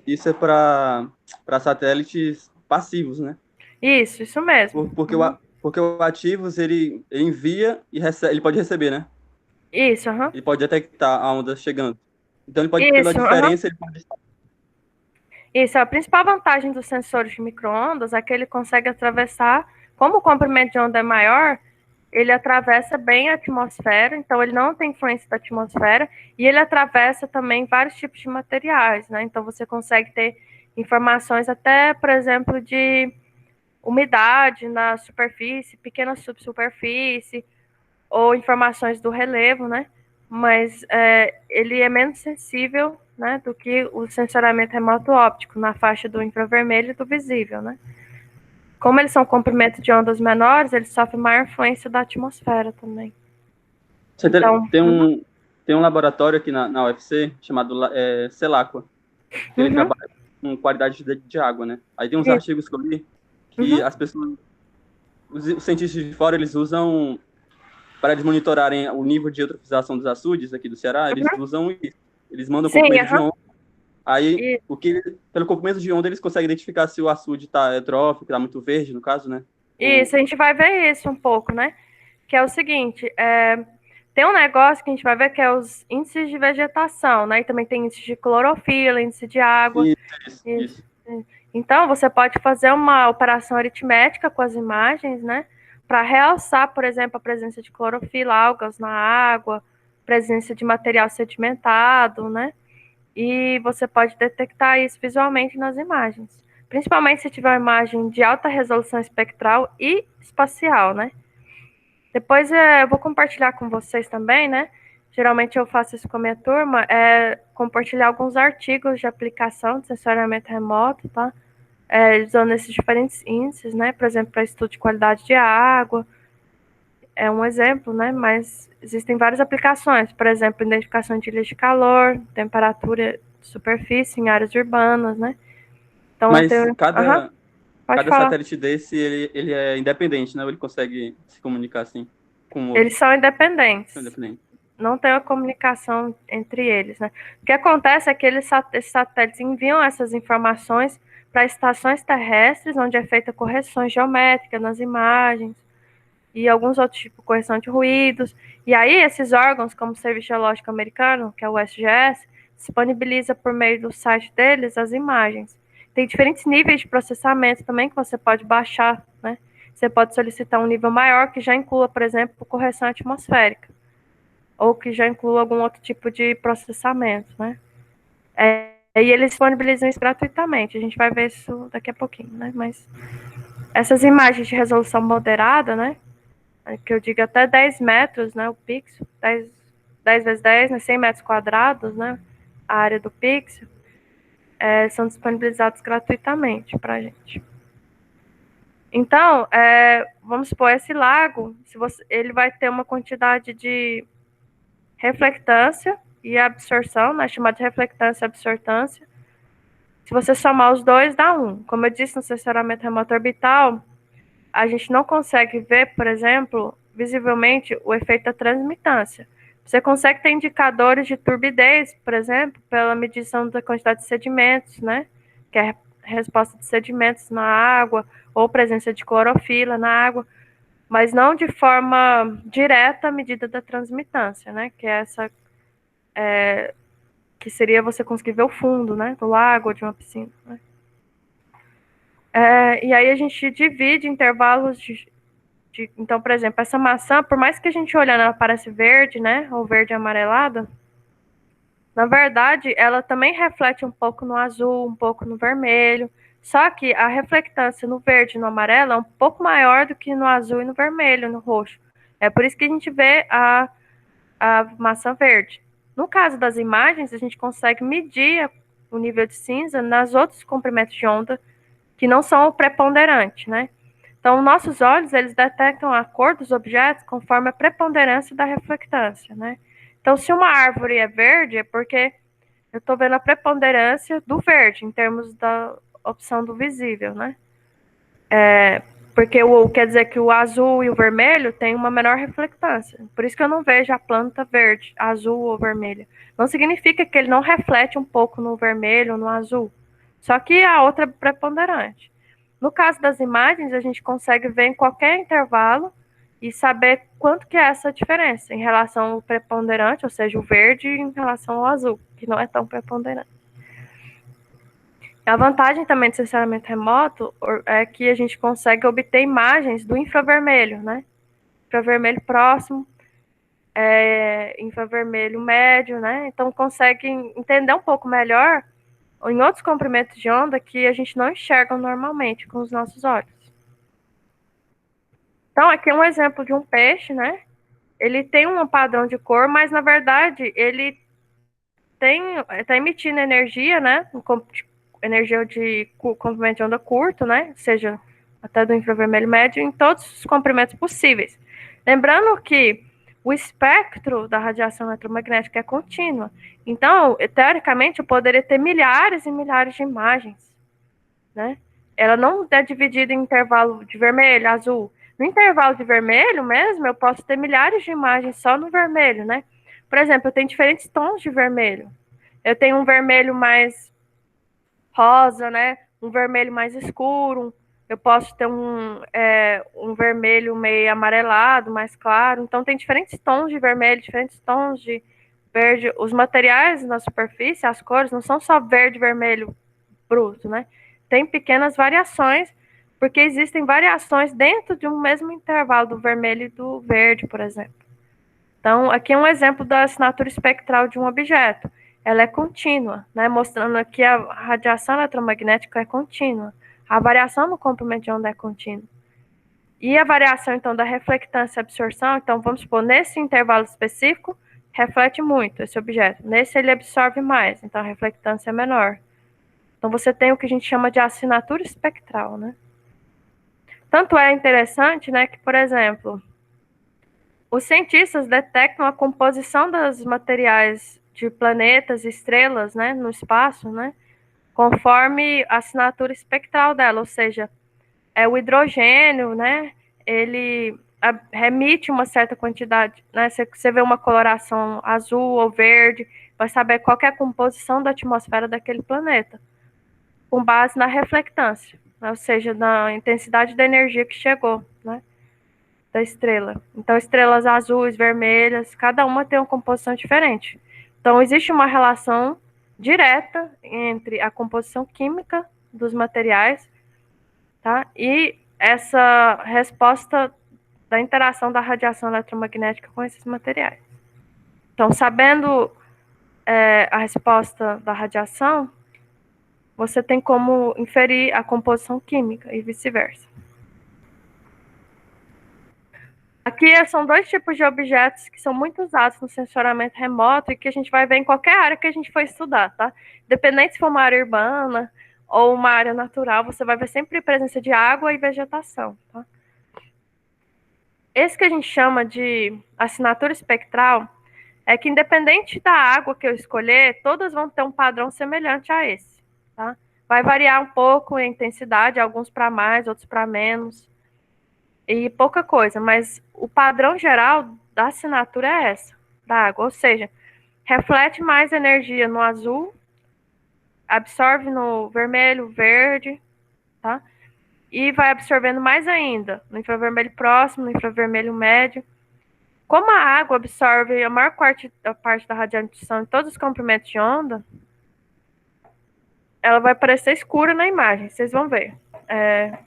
Isso é para satélites passivos, né? Isso mesmo. Porque o ativos, ele envia e recebe, ele pode receber, né? Isso, aham. Ele pode detectar a onda chegando. Então, ele pode, pela Isso, aham. diferença, ele pode... Isso, a principal vantagem dos sensores de micro-ondas é que ele consegue atravessar, como o comprimento de onda é maior, ele atravessa bem a atmosfera, então ele não tem influência da atmosfera, e ele atravessa também vários tipos de materiais, né? Então você consegue ter informações até, por exemplo, de umidade na superfície, pequena subsuperfície, ou informações do relevo, né? Mas ele é menos sensível, né, do que o sensoramento remoto óptico na faixa do infravermelho e do visível, né? Como eles são comprimentos de ondas menores, eles sofrem maior influência da atmosfera também. Então, tem um laboratório aqui na UFC chamado Celacqua, que ele trabalha com qualidade de água, né? Aí tem uns artigos que eu li que as pessoas, os cientistas de fora, eles usam, para eles monitorarem o nível de eutrofização dos açudes aqui do Ceará, eles usam isso. Eles mandam comprimento de onda. Aí, pelo comprimento de onda, eles conseguem identificar se o açude está eutrófico, está muito verde, no caso, né? Isso, a gente vai ver isso um pouco, né? Que é o seguinte, tem um negócio que a gente vai ver que é os índices de vegetação, né? E também tem índice de clorofila, índice de água. Isso. Então, você pode fazer uma operação aritmética com as imagens, né? Para realçar, por exemplo, a presença de clorofila, algas na água, presença de material sedimentado, né? E você pode detectar isso visualmente nas imagens. Principalmente se tiver uma imagem de alta resolução espectral e espacial, né? Depois eu vou compartilhar com vocês também, né? Geralmente eu faço isso com a minha turma, compartilhar alguns artigos de aplicação de sensoriamento remoto, tá? Usando esses diferentes índices, né? Por exemplo, para estudo de qualidade de água, é um exemplo, né? Mas existem várias aplicações, por exemplo, identificação de ilhas de calor, temperatura de superfície em áreas urbanas, né? Então, mas cada falar. satélite desse, ele é independente, né? Ou ele consegue se comunicar assim com outros? Eles são independentes. Não tem uma comunicação entre eles, né? O que acontece é que esses satélites enviam essas informações para estações terrestres, onde é feita correções geométricas nas imagens e alguns outros tipos de correção de ruídos. E aí esses órgãos, como o Serviço Geológico Americano, que é o SGS, disponibiliza por meio do site deles as imagens. Tem diferentes níveis de processamento também que você pode baixar, né? Você pode solicitar um nível maior que já inclua, por exemplo, correção atmosférica, ou que já inclua algum outro tipo de processamento, né? E eles disponibilizam isso gratuitamente. A gente vai ver isso daqui a pouquinho, né? Mas essas imagens de resolução moderada, né? Que eu digo até 10 metros, né? O pixel, 10 vezes 10, né? 100 metros quadrados, né? A área do pixel, são disponibilizados gratuitamente para a gente. Então, vamos supor, esse lago, ele vai ter uma quantidade de reflectância e absorção, né, chamada de reflectância e absortância. Se você somar os dois, dá 1. Como eu disse, no sensoramento remoto orbital, a gente não consegue ver, por exemplo, visivelmente o efeito da transmitância. Você consegue ter indicadores de turbidez, por exemplo, pela medição da quantidade de sedimentos, né, que é a resposta de sedimentos na água, ou presença de clorofila na água, mas não de forma direta a medida da transmitância, né? Que é essa, que seria você conseguir ver o fundo, né? Do lago ou de uma piscina. Né? E aí a gente divide intervalos então, por exemplo, essa maçã, por mais que a gente olhando ela parece verde, né? Ou verde amarelada, na verdade, ela também reflete um pouco no azul, um pouco no vermelho. Só que a reflectância no verde e no amarelo é um pouco maior do que no azul e no vermelho, no roxo. É por isso que a gente vê a maçã verde. No caso das imagens, a gente consegue medir o nível de cinza nas outros comprimentos de onda que não são o preponderante, né? Então, nossos olhos, eles detectam a cor dos objetos conforme a preponderância da reflectância, né? Então, se uma árvore é verde, é porque eu estou vendo a preponderância do verde, em termos da opção do visível, né? Porque quer dizer que o azul e o vermelho têm uma menor reflectância. Por isso que eu não vejo a planta verde, azul ou vermelha. Não significa que ele não reflete um pouco no vermelho ou no azul. Só que a outra é preponderante. No caso das imagens, a gente consegue ver em qualquer intervalo e saber quanto que é essa diferença em relação ao preponderante, ou seja, o verde, em relação ao azul, que não é tão preponderante. A vantagem também do sensoriamento remoto é que a gente consegue obter imagens do infravermelho, né? Infravermelho próximo, infravermelho médio, né? Então consegue entender um pouco melhor em outros comprimentos de onda que a gente não enxerga normalmente com os nossos olhos. Então aqui é um exemplo de um peixe, né? Ele tem um padrão de cor, mas na verdade ele está emitindo energia, né? Energia de comprimento de onda curto, né? Ou seja, até do infravermelho médio, em todos os comprimentos possíveis. Lembrando que o espectro da radiação eletromagnética é contínua. Então, teoricamente, eu poderia ter milhares e milhares de imagens, né? Ela não é dividida em intervalo de vermelho, azul. No intervalo de vermelho mesmo, eu posso ter milhares de imagens só no vermelho, né? Por exemplo, eu tenho diferentes tons de vermelho. Eu tenho um vermelho mais rosa, né? Um vermelho mais escuro. Eu posso ter um vermelho meio amarelado, mais claro. Então, tem diferentes tons de vermelho, diferentes tons de verde. Os materiais na superfície, as cores, não são só verde e vermelho bruto, né? Tem pequenas variações, porque existem variações dentro de um mesmo intervalo do vermelho e do verde, por exemplo. Então, aqui é um exemplo da assinatura espectral de um objeto. Ela é contínua, né? Mostrando que a radiação eletromagnética é contínua. A variação no comprimento de onda é contínua. E a variação, então, da reflectância e absorção, então, vamos supor, nesse intervalo específico, reflete muito esse objeto. Nesse, ele absorve mais, então a reflectância é menor. Então, você tem o que a gente chama de assinatura espectral, né? Tanto é interessante, né, que, por exemplo, os cientistas detectam a composição dos materiais de planetas e estrelas, né, no espaço, né, conforme a assinatura espectral dela, ou seja, o hidrogênio, né, ele remite uma certa quantidade, né, você vê uma coloração azul ou verde, vai saber qual é a composição da atmosfera daquele planeta, com base na reflectância, né, ou seja, na intensidade da energia que chegou, né, da estrela. Então, estrelas azuis, vermelhas, cada uma tem uma composição diferente. Então, existe uma relação direta entre a composição química dos materiais, tá? E essa resposta da interação da radiação eletromagnética com esses materiais. Então, sabendo a resposta da radiação, você tem como inferir a composição química e vice-versa. Aqui são dois tipos de objetos que são muito usados no sensoramento remoto e que a gente vai ver em qualquer área que a gente for estudar, tá? Independente se for uma área urbana ou uma área natural, você vai ver sempre presença de água e vegetação, tá? Esse que a gente chama de assinatura espectral é que, independente da água que eu escolher, todas vão ter um padrão semelhante a esse, tá? Vai variar um pouco em intensidade, alguns para mais, outros para menos, e pouca coisa, mas o padrão geral da assinatura é essa, da água, ou seja, reflete mais energia no azul, absorve no vermelho, verde, tá? E vai absorvendo mais ainda no infravermelho próximo, no infravermelho médio. Como a água absorve a maior parte da radiação em todos os comprimentos de onda, ela vai parecer escura na imagem, vocês vão ver.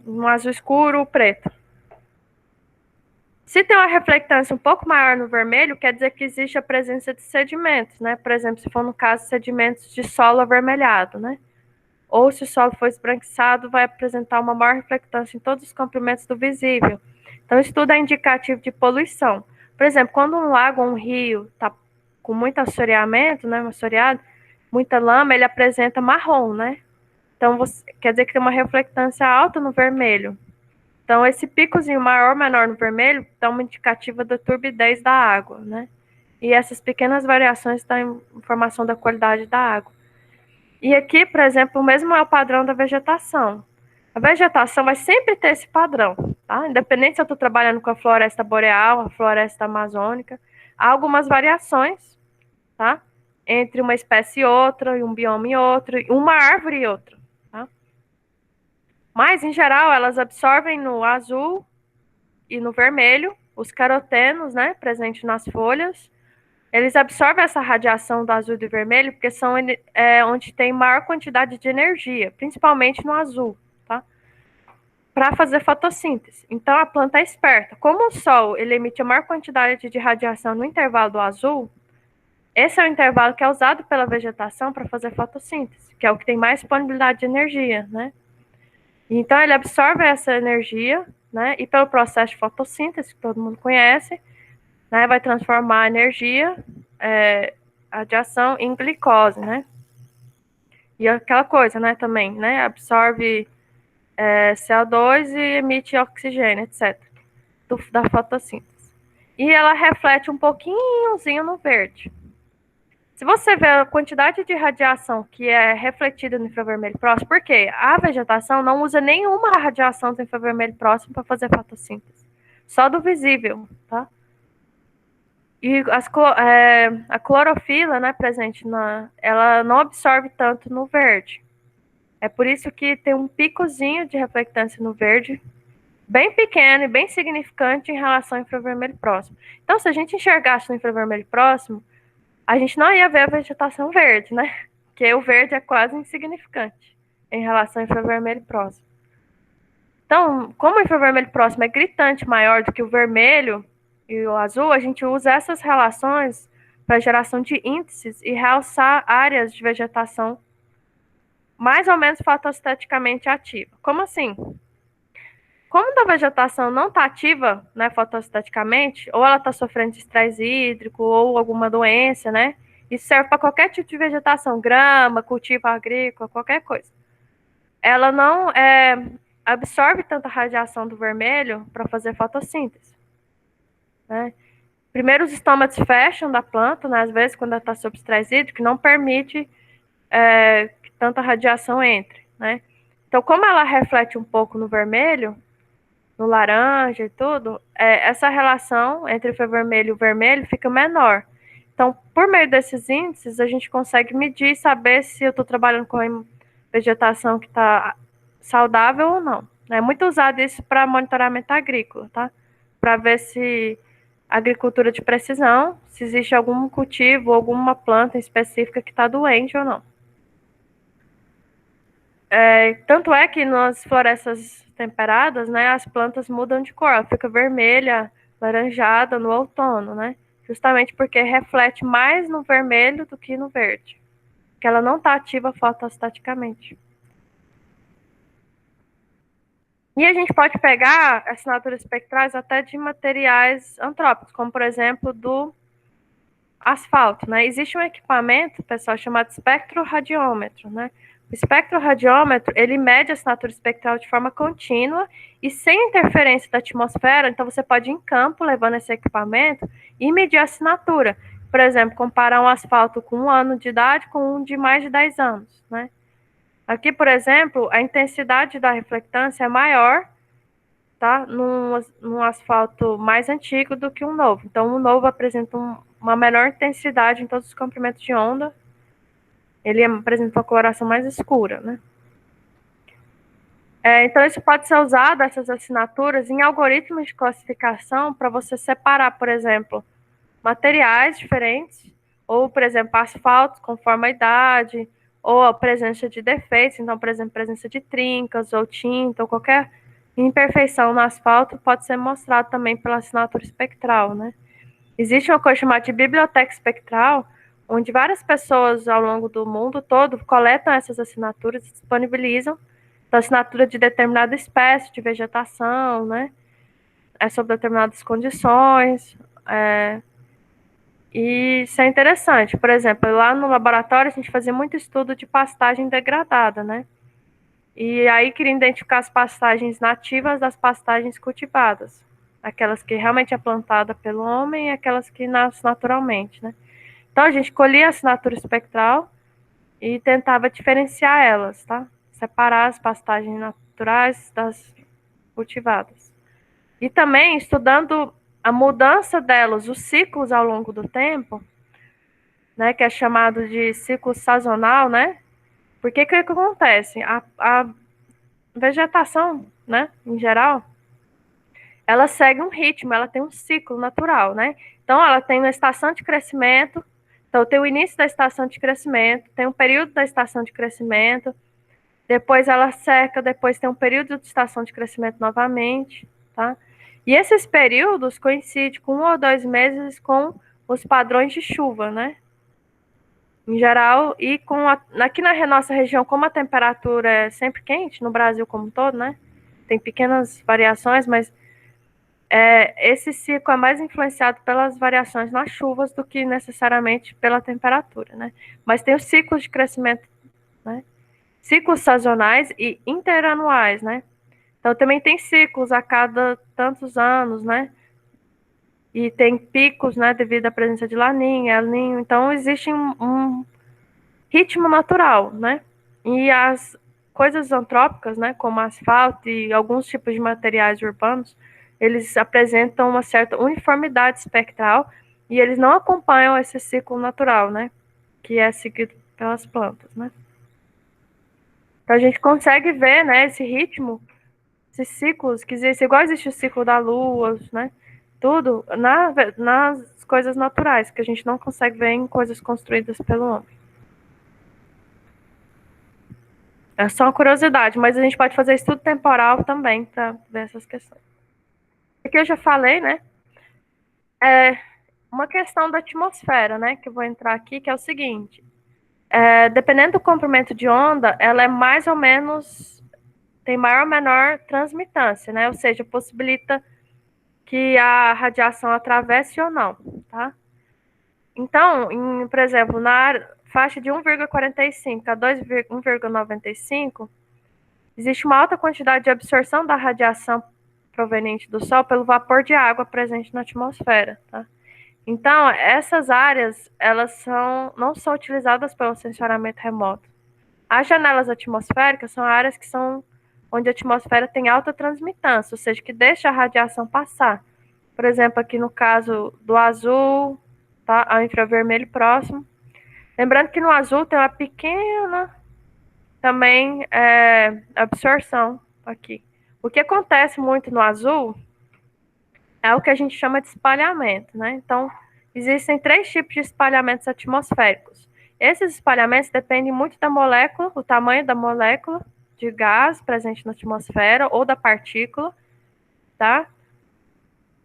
Um azul escuro, preto. Se tem uma reflectância um pouco maior no vermelho, quer dizer que existe a presença de sedimentos, né? Por exemplo, se for no caso sedimentos de solo avermelhado, né? Ou se o solo for esbranquiçado, vai apresentar uma maior reflectância em todos os comprimentos do visível. Então, isso tudo é indicativo de poluição. Por exemplo, quando um lago ou um rio está com muito assoreamento, né? Assoreado, muita lama, ele apresenta marrom, né? Então, quer dizer que tem uma reflectância alta no vermelho. Então, esse picozinho maior ou menor no vermelho dá uma indicativa da turbidez da água, né? E essas pequenas variações dão informação da qualidade da água. E aqui, por exemplo, o mesmo é o padrão da vegetação. A vegetação vai sempre ter esse padrão, tá? Independente se eu estou trabalhando com a floresta boreal, a floresta amazônica, há algumas variações, tá? Entre uma espécie e outra, e um bioma e outro, e uma árvore e outra. Mas, em geral, elas absorvem no azul e no vermelho, os carotenos, né, presentes nas folhas, eles absorvem essa radiação do azul e do vermelho porque são onde tem maior quantidade de energia, principalmente no azul, tá? Para fazer fotossíntese. Então, a planta é esperta. Como o Sol ele emite a maior quantidade de radiação no intervalo do azul, esse é o intervalo que é usado pela vegetação para fazer fotossíntese, que é o que tem mais disponibilidade de energia, né? Então, ele absorve essa energia, né? E pelo processo de fotossíntese, que todo mundo conhece, né, vai transformar a energia, radiação, em glicose, né? E aquela coisa, né, também, né? Absorve CO2 e emite oxigênio, etc. Da fotossíntese. E ela reflete um pouquinhozinho no verde. Se você vê a quantidade de radiação que é refletida no infravermelho próximo, porque a vegetação não usa nenhuma radiação do infravermelho próximo para fazer fotossíntese. Só do visível, tá? E a clorofila, né, presente ela não absorve tanto no verde. É por isso que tem um picozinho de reflectância no verde, bem pequeno e bem significante em relação ao infravermelho próximo. Então, se a gente enxergasse no infravermelho próximo, a gente não ia ver a vegetação verde, né? Porque o verde é quase insignificante em relação ao infravermelho próximo. Então, como o infravermelho próximo é gritante maior do que o vermelho e o azul, a gente usa essas relações para geração de índices e realçar áreas de vegetação mais ou menos fotoesteticamente ativa. Como assim? Como a vegetação não está ativa, né, fotoesteticamente, ou ela está sofrendo de estresse hídrico ou alguma doença, né? Isso serve para qualquer tipo de vegetação, grama, cultivo agrícola, qualquer coisa. Ela não absorve tanta radiação do vermelho para fazer fotossíntese, né? Primeiro, os estômatos fecham da planta, né, às vezes, quando ela está sob estresse hídrico, não permite que tanta radiação entre, né? Então, como ela reflete um pouco no vermelho, no laranja e tudo, essa relação entre o infravermelho e o vermelho fica menor. Então, por meio desses índices, a gente consegue medir e saber se eu estou trabalhando com vegetação que está saudável ou não. É muito usado isso para monitoramento agrícola, tá? Para ver se agricultura de precisão, se existe algum cultivo, alguma planta específica que está doente ou não. Tanto é que nas florestas temperadas, né, as plantas mudam de cor, ela fica vermelha, laranjada no outono, né? Justamente porque reflete mais no vermelho do que no verde, que ela não está ativa fotostaticamente. E a gente pode pegar assinaturas espectrais até de materiais antrópicos, como por exemplo do asfalto, né? Existe um equipamento, pessoal, chamado espectroradiômetro, né? O espectroradiômetro, ele mede a assinatura espectral de forma contínua e sem interferência da atmosfera, então você pode ir em campo levando esse equipamento e medir a assinatura. Por exemplo, comparar um asfalto com 1 ano de idade com um de mais de 10 anos, né? Aqui, por exemplo, a intensidade da reflectância é maior, tá? Num asfalto mais antigo do que um novo. Então, um novo apresenta uma menor intensidade em todos os comprimentos de onda. Ele apresenta uma coloração mais escura, né? Então, isso pode ser usado, essas assinaturas, em algoritmos de classificação para você separar, por exemplo, materiais diferentes, ou, por exemplo, asfaltos conforme a idade, ou a presença de defeitos, então, por exemplo, presença de trincas, ou tinta, ou qualquer imperfeição no asfalto pode ser mostrado também pela assinatura espectral, né? Existe uma coisa chamada de biblioteca espectral, onde várias pessoas ao longo do mundo todo coletam essas assinaturas e disponibilizam. Então, assinatura de determinada espécie de vegetação, né? Sobre determinadas condições. E isso é interessante. Por exemplo, lá no laboratório a gente fazia muito estudo de pastagem degradada, né? E aí queria identificar as pastagens nativas das pastagens cultivadas. Aquelas que realmente é plantada pelo homem e aquelas que nascem naturalmente, né? Então a gente colhia a assinatura espectral e tentava diferenciar elas, tá? Separar as pastagens naturais das cultivadas. E também estudando a mudança delas, os ciclos ao longo do tempo, né, que é chamado de ciclo sazonal, né? Porque que acontece? A vegetação, né, em geral, ela segue um ritmo, ela tem um ciclo natural, né? Então, ela tem uma estação de crescimento, então tem o início da estação de crescimento, tem um período da estação de crescimento, depois ela seca, depois tem um período de estação de crescimento novamente, tá? E esses períodos coincidem com 1 ou 2 meses com os padrões de chuva, né? Em geral, e aqui na nossa região, como a temperatura é sempre quente, no Brasil como um todo, né? Tem pequenas variações, mas esse ciclo é mais influenciado pelas variações nas chuvas do que necessariamente pela temperatura, né? Mas tem os ciclos de crescimento, né? Ciclos sazonais e interanuais, né? Então também tem ciclos a cada tantos anos, né? E tem picos, né? Devido à presença de laninha, El Ninho. Então existe um ritmo natural, né? E as coisas antrópicas, né? Como asfalto e alguns tipos de materiais urbanos, eles apresentam uma certa uniformidade espectral e eles não acompanham esse ciclo natural, né? Que é seguido pelas plantas, né? Então a gente consegue ver, né, esse ritmo, esses ciclos, que existe, igual existe o ciclo da lua, né? Tudo nas coisas naturais, que a gente não consegue ver em coisas construídas pelo homem. É só uma curiosidade, mas a gente pode fazer estudo temporal também para ver essas questões. Aqui eu já falei, né? É uma questão da atmosfera, né? Que eu vou entrar aqui, que é o seguinte: dependendo do comprimento de onda, ela é mais ou menos tem maior ou menor transmitância, né? Ou seja, possibilita que a radiação atravesse ou não, tá? Então, por exemplo, na faixa de 1,45 a 1,95, existe uma alta quantidade de absorção da radiação proveniente do Sol pelo vapor de água presente na atmosfera, tá? Então, essas áreas, elas não são utilizadas pelo sensoramento remoto. As janelas atmosféricas são áreas que são onde a atmosfera tem alta transmitância, ou seja, que deixa a radiação passar. Por exemplo, aqui no caso do azul, tá? Ao infravermelho próximo. Lembrando que no azul tem uma pequena também absorção aqui. O que acontece muito no azul é o que a gente chama de espalhamento, né? Então, existem 3 tipos de espalhamentos atmosféricos. Esses espalhamentos dependem muito da molécula, o tamanho da molécula de gás presente na atmosfera ou da partícula, tá?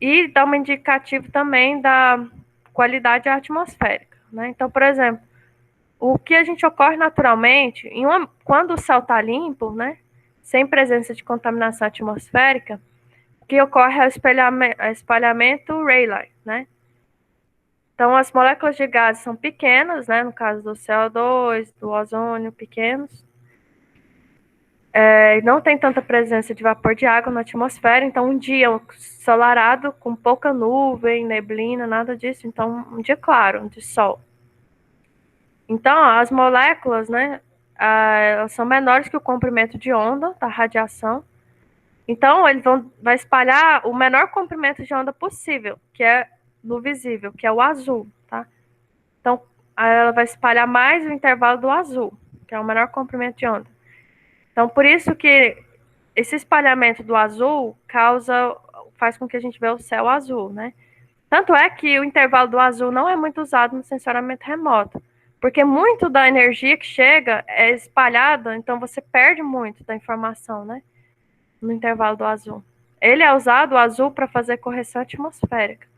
E dá um indicativo também da qualidade atmosférica, né? Então, por exemplo, o que a gente ocorre naturalmente, quando o céu está limpo, né? Sem presença de contaminação atmosférica, o que ocorre é o espalhamento Rayleigh, né? Então, as moléculas de gases são pequenas, né? No caso do CO2, do ozônio, pequenos. Não tem tanta presença de vapor de água na atmosfera, então um dia ensolarado, com pouca nuvem, neblina, nada disso. Então, um dia claro, de sol. Então, as moléculas, né? Elas são menores que o comprimento de onda da radiação. Então, ele vai espalhar o menor comprimento de onda possível, que é no visível, que é o azul, tá? Então, ela vai espalhar mais o intervalo do azul, que é o menor comprimento de onda. Então, por isso que esse espalhamento do azul faz com que a gente veja o céu azul, né? Tanto é que o intervalo do azul não é muito usado no sensoramento remoto, porque muito da energia que chega é espalhada, então você perde muito da informação, né? No intervalo do azul. Ele é usado, o azul, para fazer correção atmosférica,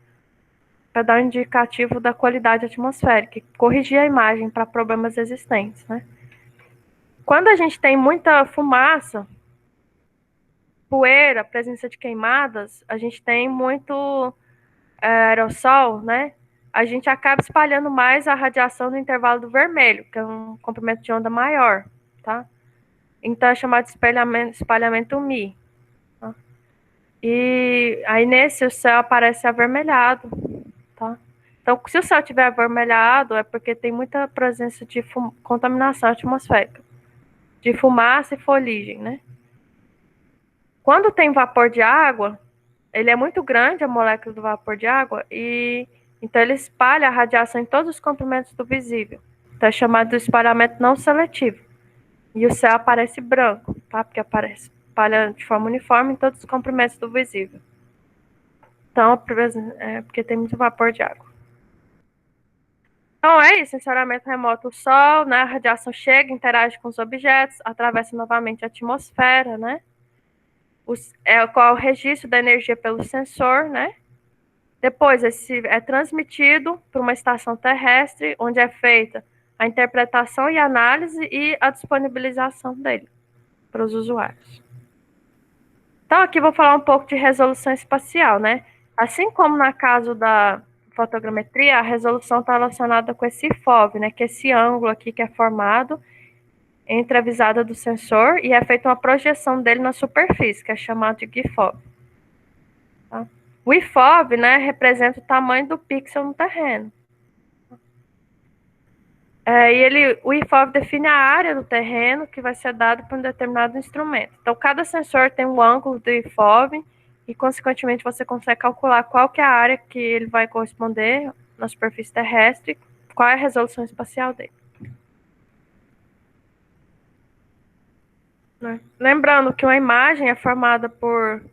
para dar um indicativo da qualidade atmosférica e corrigir a imagem para problemas existentes, né? Quando a gente tem muita fumaça, poeira, presença de queimadas, a gente tem muito aerossol, né? A gente acaba espalhando mais a radiação no intervalo do vermelho, que é um comprimento de onda maior, tá? Então é chamado de espalhamento Mi. Tá? E aí nesse o céu aparece avermelhado, tá? Então, se o céu estiver avermelhado, é porque tem muita presença de contaminação atmosférica, de fumaça e fuligem, né? Quando tem vapor de água, ele é muito grande, a molécula do vapor de água, e então ele espalha a radiação em todos os comprimentos do visível. Então é chamado de espalhamento não seletivo. E o céu aparece branco, tá? Porque espalha de forma uniforme em todos os comprimentos do visível. Então, porque tem muito vapor de água. Então, é isso, sensoriamento remoto. O Sol, né, a radiação chega, interage com os objetos, atravessa novamente a atmosfera, né? Qual é o registro da energia pelo sensor, né? Depois, esse é transmitido para uma estação terrestre, onde é feita a interpretação e análise e a disponibilização dele para os usuários. Então, aqui vou falar um pouco de resolução espacial, né? Assim como no caso da fotogrametria, a resolução está relacionada com esse FOV, né? Que é esse ângulo aqui que é formado entre a visada do sensor e é feita uma projeção dele na superfície, que é chamado de GIFOV. Tá? O IFOV, né, representa o tamanho do pixel no terreno. O IFOV define a área do terreno que vai ser dada por um determinado instrumento. Então, cada sensor tem um ângulo do IFOV e, consequentemente, você consegue calcular qual que é a área que ele vai corresponder na superfície terrestre, qual é a resolução espacial dele. Né? Lembrando que uma imagem é formada por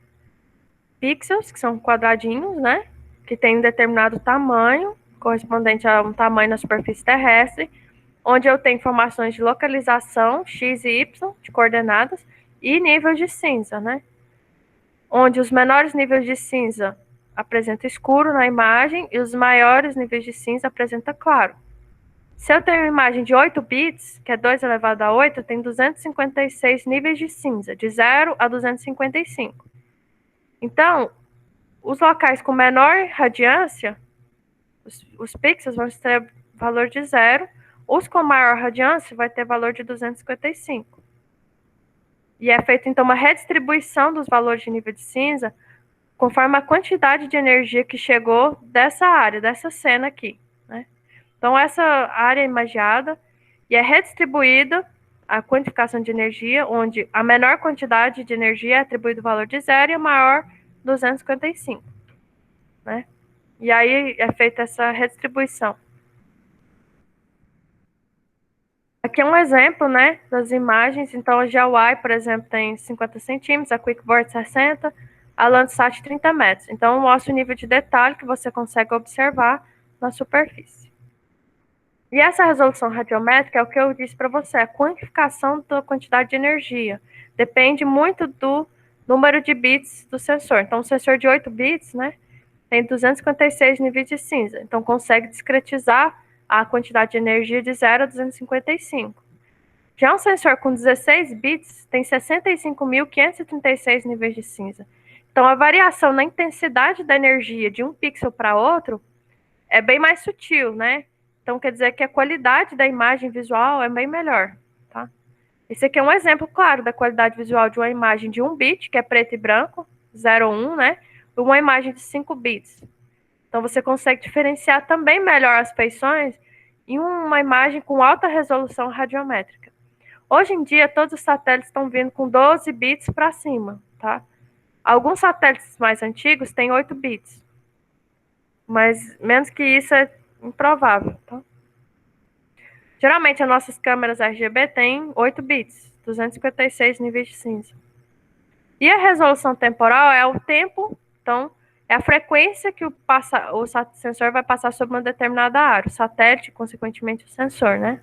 pixels, que são quadradinhos, né, que tem um determinado tamanho, correspondente a um tamanho na superfície terrestre, onde eu tenho informações de localização, x e y, de coordenadas, e nível de cinza, né? Onde os menores níveis de cinza apresentam escuro na imagem e os maiores níveis de cinza apresentam claro. Se eu tenho uma imagem de 8 bits, que é 2 elevado a 8, eu tenho 256 níveis de cinza, de 0 a 255. Então, os locais com menor radiância, os pixels vão ter valor de 0, os com maior radiância vai ter valor de 255. E é feita, então, uma redistribuição dos valores de nível de cinza conforme a quantidade de energia que chegou dessa área, dessa cena aqui, né? Então, essa área é imagiada e é redistribuída a quantificação de energia, onde a menor quantidade de energia é atribuída o valor de 0 e a maior 255, né? E aí é feita essa redistribuição. Aqui é um exemplo, né, das imagens. Então, a GeoEye, por exemplo, tem 50 centímetros, a QuickBoard 60, a Landsat 30 metros. Então, mostra o nível de detalhe que você consegue observar na superfície. E essa resolução radiométrica é o que eu disse para você, a quantificação da quantidade de energia. Depende muito do número de bits do sensor. Então, um sensor de 8 bits, né, tem 256 níveis de cinza. Então, consegue discretizar a quantidade de energia de 0 a 255. Já um sensor com 16 bits tem 65.536 níveis de cinza. Então, a variação na intensidade da energia de um pixel para outro é bem mais sutil, né? Então, quer dizer que a qualidade da imagem visual é bem melhor, tá? Esse aqui é um exemplo claro da qualidade visual de uma imagem de 1 bit, que é preto e branco, 0 ou 1, né? E uma imagem de 5 bits. Então, você consegue diferenciar também melhor as feições em uma imagem com alta resolução radiométrica. Hoje em dia, todos os satélites estão vindo com 12 bits para cima, tá? Alguns satélites mais antigos têm 8 bits, mas menos que isso é improvável, tá? Geralmente, as nossas câmeras RGB têm 8 bits, 256 níveis de cinza. E a resolução temporal é o tempo, então, é a frequência que o sensor vai passar sobre uma determinada área, o satélite, consequentemente, o sensor, né?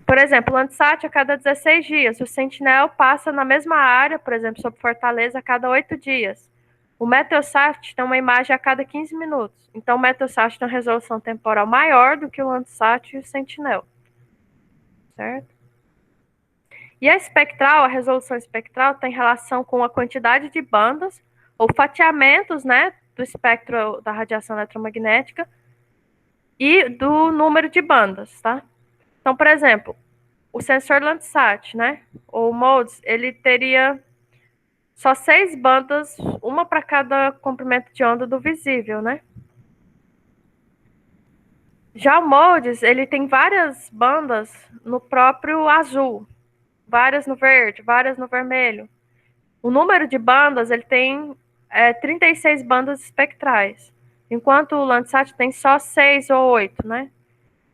Por exemplo, o Landsat a cada 16 dias, o Sentinel passa na mesma área, por exemplo, sobre Fortaleza, a cada 8 dias. O Meteosat tem uma imagem a cada 15 minutos. Então, o Meteosat tem uma resolução temporal maior do que o Landsat e o Sentinel. Certo? E a espectral, a resolução espectral, tem relação com a quantidade de bandas ou fatiamentos, né, do espectro da radiação eletromagnética e do número de bandas, tá? Então, por exemplo, o sensor Landsat, né, ou MODES, ele teria só 6 bandas, uma para cada comprimento de onda do visível, né? Já o MODES, ele tem várias bandas no próprio azul, várias no verde, várias no vermelho. O número de bandas, ele tem 36 bandas espectrais, enquanto o Landsat tem só 6 ou 8, né?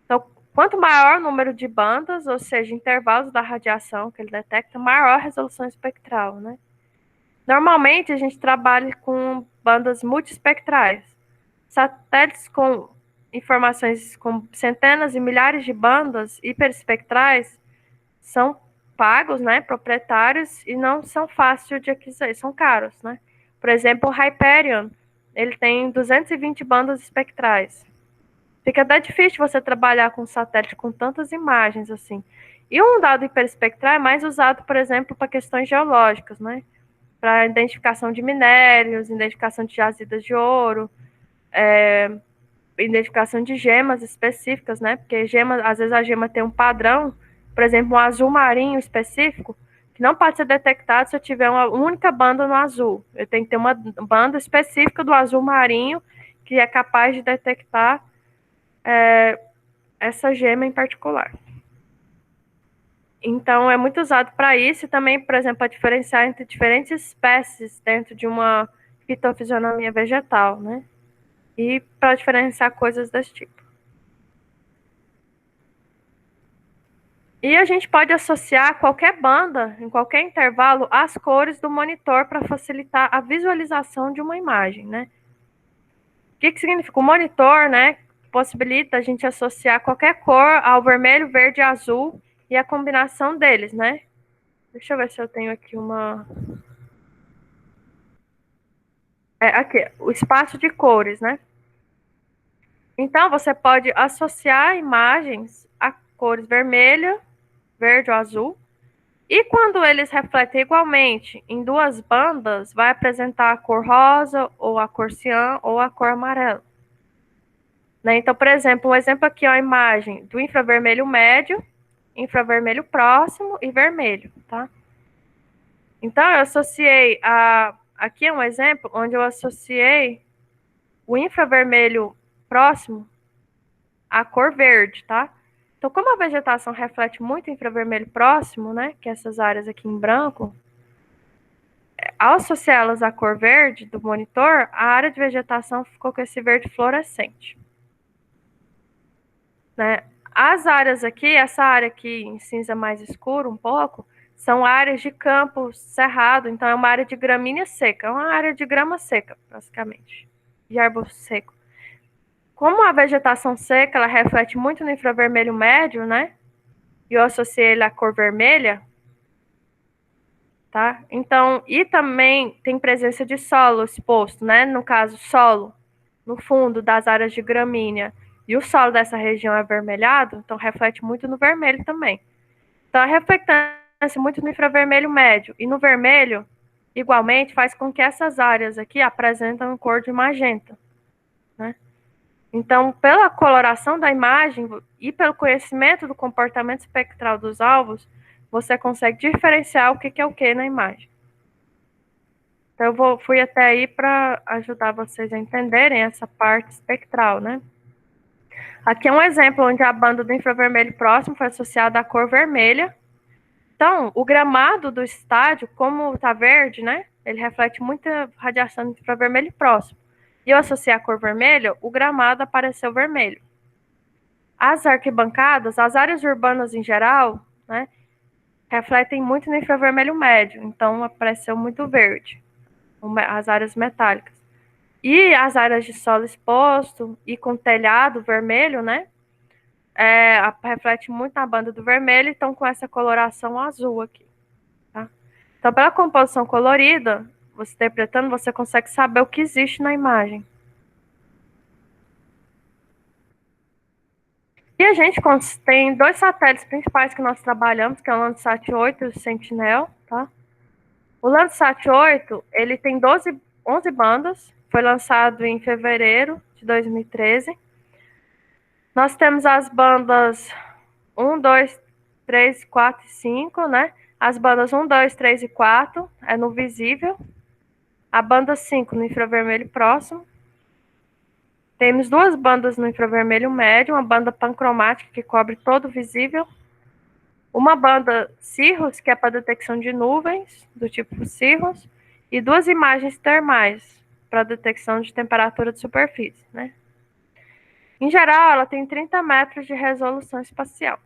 Então, quanto maior o número de bandas, ou seja, intervalos da radiação que ele detecta, maior a resolução espectral, né? Normalmente, a gente trabalha com bandas multiespectrais. Satélites com informações com centenas e milhares de bandas hiperespectrais são pagos, né, proprietários, e não são fáceis de aquisição, são caros, né? Por exemplo, o Hyperion, ele tem 220 bandas espectrais. Fica até difícil você trabalhar com satélite com tantas imagens assim. E um dado hiperespectral é mais usado, por exemplo, para questões geológicas, né? Para identificação de minérios, identificação de jazidas de ouro, identificação de gemas específicas, né? Porque gema, às vezes a gema tem um padrão, por exemplo, um azul marinho específico, que não pode ser detectado se eu tiver uma única banda no azul. Eu tenho que ter uma banda específica do azul marinho que é capaz de detectar essa gema em particular. Então, é muito usado para isso e também, por exemplo, para diferenciar entre diferentes espécies dentro de uma fitofisionomia vegetal, né? E para diferenciar coisas desse tipo. E a gente pode associar qualquer banda, em qualquer intervalo, às cores do monitor para facilitar a visualização de uma imagem, né? O que significa? O monitor, né, possibilita a gente associar qualquer cor ao vermelho, verde e azul e a combinação deles, né? Deixa eu ver se eu tenho aqui uma... aqui, o espaço de cores, né? Então, você pode associar imagens a cores vermelha, verde ou azul. E quando eles refletem igualmente em duas bandas, vai apresentar a cor rosa, ou a cor cian, ou a cor amarela. Né? Então, por exemplo, um exemplo aqui é a imagem do infravermelho médio, infravermelho próximo e vermelho, tá? Então, eu associei aqui é um exemplo onde eu associei o infravermelho próximo à cor verde, tá? Então, como a vegetação reflete muito infravermelho próximo, né, que é essas áreas aqui em branco, ao associá-las à cor verde do monitor, a área de vegetação ficou com esse verde fluorescente. Né? As áreas aqui, essa área aqui em cinza mais escuro um pouco, são áreas de campo cerrado, então é uma área de gramínea seca, é uma área de grama seca, basicamente, de arbusto seco. Como a vegetação seca, ela reflete muito no infravermelho médio, né? E eu associei ele à cor vermelha, tá? Então, e também tem presença de solo exposto, né? No caso, solo no fundo das áreas de gramínea e o solo dessa região é avermelhado, então reflete muito no vermelho também. Então, a reflectância muito no infravermelho médio e no vermelho, igualmente, faz com que essas áreas aqui apresentem cor de magenta, né? Então, pela coloração da imagem e pelo conhecimento do comportamento espectral dos alvos, você consegue diferenciar o que é o que na imagem. Então, eu fui até aí para ajudar vocês a entenderem essa parte espectral, né? Aqui é um exemplo onde a banda do infravermelho próximo foi associada à cor vermelha. Então, o gramado do estádio, como está verde, né? Ele reflete muita radiação do infravermelho próximo. E eu associei a cor vermelha, o gramado apareceu vermelho. As arquibancadas, as áreas urbanas em geral, né, refletem muito no infravermelho médio, então apareceu muito verde, as áreas metálicas. E as áreas de solo exposto e com telhado vermelho, né, reflete muito na banda do vermelho, então com essa coloração azul aqui. Tá? Então, pela composição colorida, você interpretando, você consegue saber o que existe na imagem. E a gente tem dois satélites principais que nós trabalhamos, que é o Landsat 8 e o Sentinel, tá? O Landsat 8, ele tem 11 bandas, foi lançado em fevereiro de 2013. Nós temos as bandas 1, 2, 3, 4 e 5, né? As bandas 1, 2, 3 e 4 é no visível. A banda 5 no infravermelho próximo. Temos duas bandas no infravermelho médio, uma banda pancromática que cobre todo o visível, uma banda Cirrus, que é para detecção de nuvens, do tipo Cirrus, e duas imagens termais, para detecção de temperatura de superfície, né? Em geral, ela tem 30 metros de resolução espacial.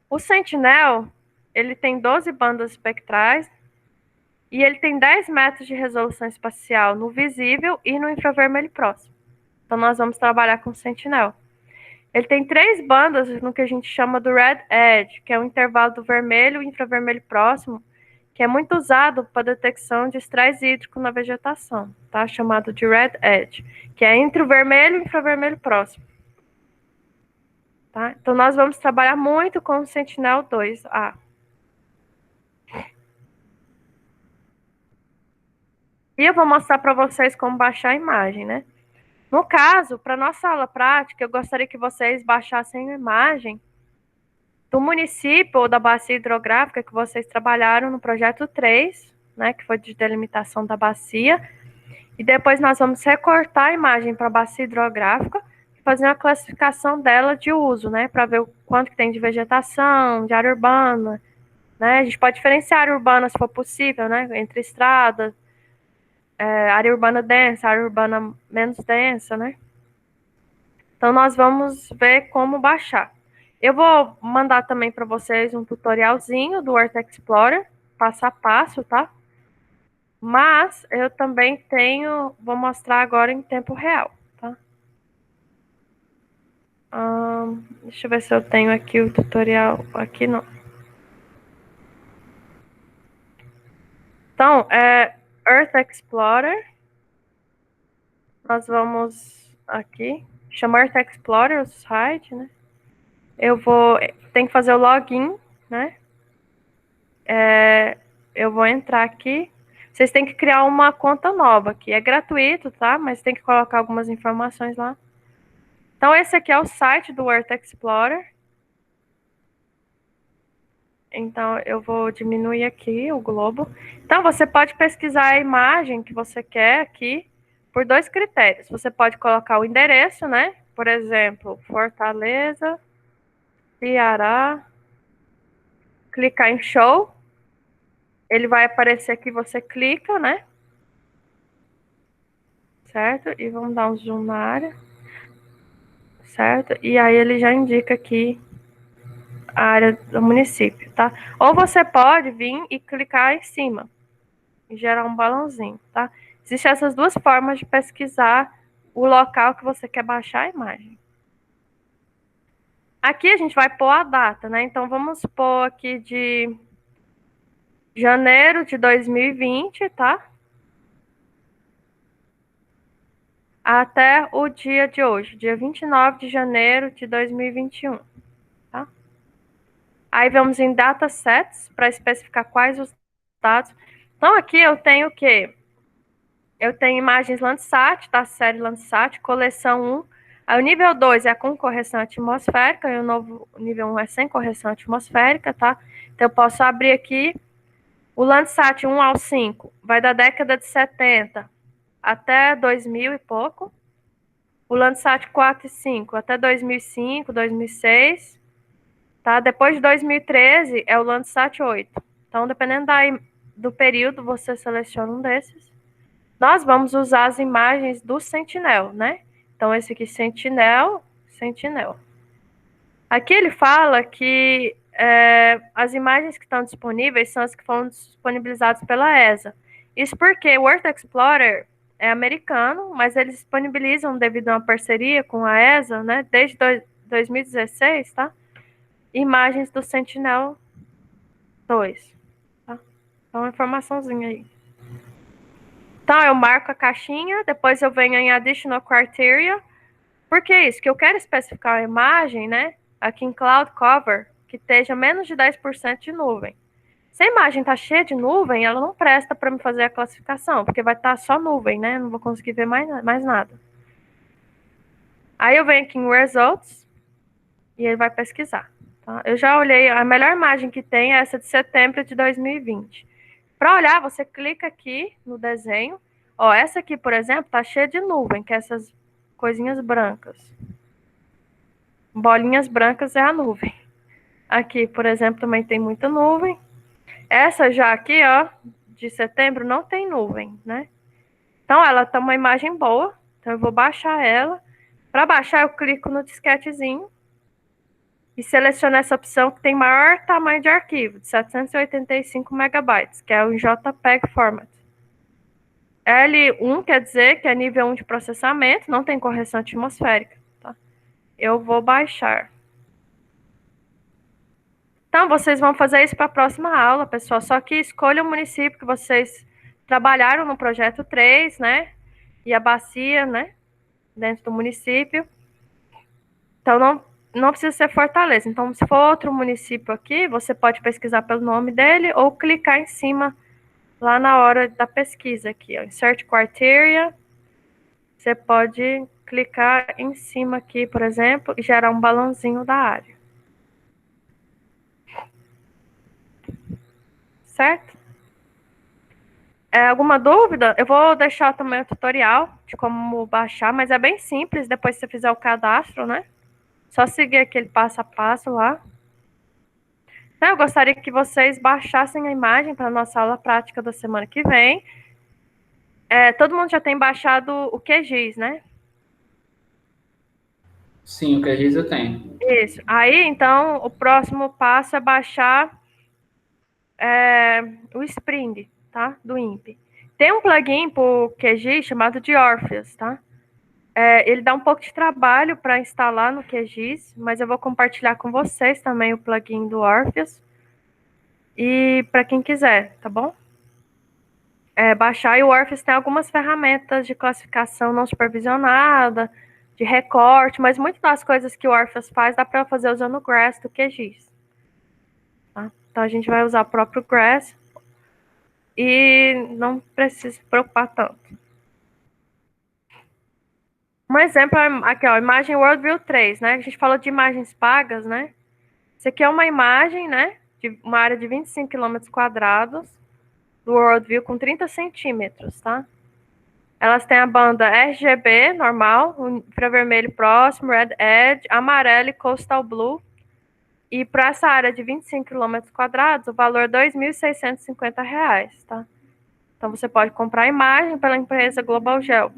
O Sentinel, ele tem 12 bandas espectrais, E ele tem 10 metros de resolução espacial no visível e no infravermelho próximo. Então, nós vamos trabalhar com o Sentinel. Ele tem 3 bandas no que a gente chama do Red Edge, que é o intervalo do vermelho e infravermelho próximo, que é muito usado para detecção de estresse hídrico na vegetação, tá? Chamado de Red Edge, que é entre o vermelho e o infravermelho próximo. Tá? Então, nós vamos trabalhar muito com o Sentinel-2A. E eu vou mostrar para vocês como baixar a imagem, né? No caso, para nossa aula prática, eu gostaria que vocês baixassem a imagem do município ou da bacia hidrográfica que vocês trabalharam no projeto 3, né, que foi de delimitação da bacia. E depois nós vamos recortar a imagem para a bacia hidrográfica e fazer uma classificação dela de uso, né, para ver o quanto que tem de vegetação, de área urbana, né? A gente pode diferenciar área urbana, se for possível, né, entre estradas, área urbana densa, área urbana menos densa, né? Então, nós vamos ver como baixar. Eu vou mandar também para vocês um tutorialzinho do Earth Explorer, passo a passo, tá? Mas eu também vou mostrar agora em tempo real, tá? Deixa eu ver se eu tenho aqui o tutorial. Aqui não. Então, Earth Explorer. Nós vamos aqui. Chama Earth Explorer o site, né? Tem que fazer o login, né? Eu vou entrar aqui. Vocês têm que criar uma conta nova, que é gratuito, tá? Mas tem que colocar algumas informações lá. Então, esse aqui é o site do Earth Explorer. Então, eu vou diminuir aqui o globo. Então, você pode pesquisar a imagem que você quer aqui por 2 critérios. Você pode colocar o endereço, né? Por exemplo, Fortaleza, Ceará. Clicar em Show. Ele vai aparecer aqui, você clica, né? Certo? E vamos dar um zoom na área. Certo? E aí ele já indica aqui a área do município, tá? Ou você pode vir e clicar em cima e gerar um balãozinho, tá? Existem essas 2 formas de pesquisar o local que você quer baixar a imagem. Aqui a gente vai pôr a data, né? Então vamos pôr aqui de janeiro de 2020, tá? Até o dia de hoje, dia 29 de janeiro de 2021, tá? Aí vamos em datasets para especificar quais os dados. Então aqui eu tenho o quê? Eu tenho imagens Landsat, da série Landsat, coleção 1. Aí o nível 2 é com correção atmosférica, e o novo nível 1 é sem correção atmosférica, tá? Então eu posso abrir aqui o Landsat 1 ao 5, vai da década de 70 até 2000 e pouco. O Landsat 4 e 5 até 2005, 2006, tá? Depois de 2013 é o Landsat 8. Então, dependendo do período, você seleciona um desses. Nós vamos usar as imagens do Sentinel, né? Então, esse aqui, Sentinel. Aqui ele fala que as imagens que estão disponíveis são as que foram disponibilizadas pela ESA. Isso porque o Earth Explorer é americano, mas eles disponibilizam, devido a uma parceria com a ESA, né, desde 2016, tá? Imagens do Sentinel-2. Tá? Então, uma informaçãozinha aí. Então, eu marco a caixinha, depois eu venho em Additional Criteria. Por que isso? Que eu quero especificar a imagem, né, aqui em Cloud Cover, que esteja menos de 10% de nuvem. Se a imagem está cheia de nuvem, ela não presta para me fazer a classificação, porque vai estar só nuvem, né? Não vou conseguir ver mais nada. Aí eu venho aqui em Results e ele vai pesquisar. Tá? Eu já olhei, a melhor imagem que tem é essa de setembro de 2020. Para olhar, você clica aqui no desenho. Ó, essa aqui, por exemplo, está cheia de nuvem, que é essas coisinhas brancas. Bolinhas brancas é a nuvem. Aqui, por exemplo, também tem muita nuvem. Essa já aqui, ó, de setembro, não tem nuvem, né? Então, ela tá uma imagem boa. Então, eu vou baixar ela. Para baixar, eu clico no disquetezinho. e seleciona essa opção que tem maior tamanho de arquivo, de 785 megabytes, que é o JPEG Format. L1 quer dizer que é nível 1 de processamento, não tem correção atmosférica. Tá? Eu vou baixar. Então, vocês vão fazer isso para a próxima aula, pessoal. Só que escolha o município que vocês trabalharam no projeto 3, né? E a bacia, né? Dentro do município. Então, não precisa ser Fortaleza. Então, se for outro município aqui, você pode pesquisar pelo nome dele ou clicar em cima lá na hora da pesquisa aqui, ó. Insert Criteria. Você pode clicar em cima aqui, por exemplo, e gerar um balãozinho da área. Certo? Alguma dúvida? Eu vou deixar também o tutorial de como baixar, mas é bem simples, depois que você fizer o cadastro, né? Só seguir aquele passo a passo lá. Eu gostaria que vocês baixassem a imagem para a nossa aula prática da semana que vem. Todo mundo já tem baixado o QGIS, né? Sim, o QGIS eu tenho. Isso. Aí, então, o próximo passo é baixar o Spring, tá? Do INPE. Tem um plugin para o QGIS chamado de Orpheus, tá? Ele dá um pouco de trabalho para instalar no QGIS, mas eu vou compartilhar com vocês também o plugin do Orpheus. E para quem quiser, tá bom? Baixar, e o Orpheus tem algumas ferramentas de classificação não supervisionada, de recorte, mas muitas das coisas que o Orpheus faz dá para fazer usando o GRASS do QGIS. Tá? Então a gente vai usar o próprio GRASS e não precisa se preocupar tanto. Um exemplo aqui, ó, imagem WorldView 3, né? A gente falou de imagens pagas, né? Isso aqui é uma imagem, né? De uma área de 25 km² do WorldView com 30 centímetros, tá? Elas têm a banda RGB normal, infravermelho próximo, Red Edge, amarelo e Coastal Blue. E para essa área de 25 km², o valor é R$ 2.650, tá? Então você pode comprar a imagem pela empresa Global Geo.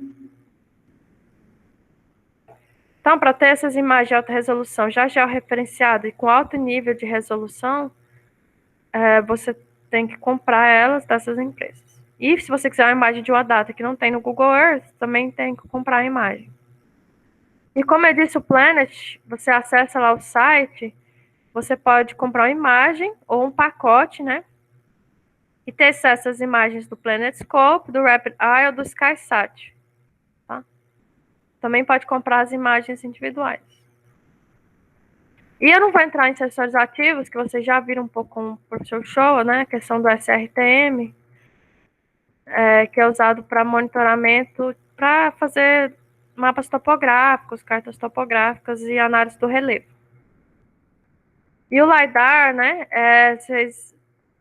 Então, para ter essas imagens de alta resolução já georreferenciadas e com alto nível de resolução, você tem que comprar elas dessas empresas. E se você quiser uma imagem de uma data que não tem no Google Earth, também tem que comprar a imagem. E como eu disse, o Planet, você acessa lá o site, você pode comprar uma imagem ou um pacote, né? E testar essas imagens do PlanetScope, do Rapid Eye ou do SkySat. Tá? Também pode comprar as imagens individuais. E eu não vou entrar em sensores ativos, que vocês já viram um pouco com o professor Shoa, né? A questão do SRTM, que é usado para monitoramento, para fazer mapas topográficos, cartas topográficas e análise do relevo. E o LiDAR, né?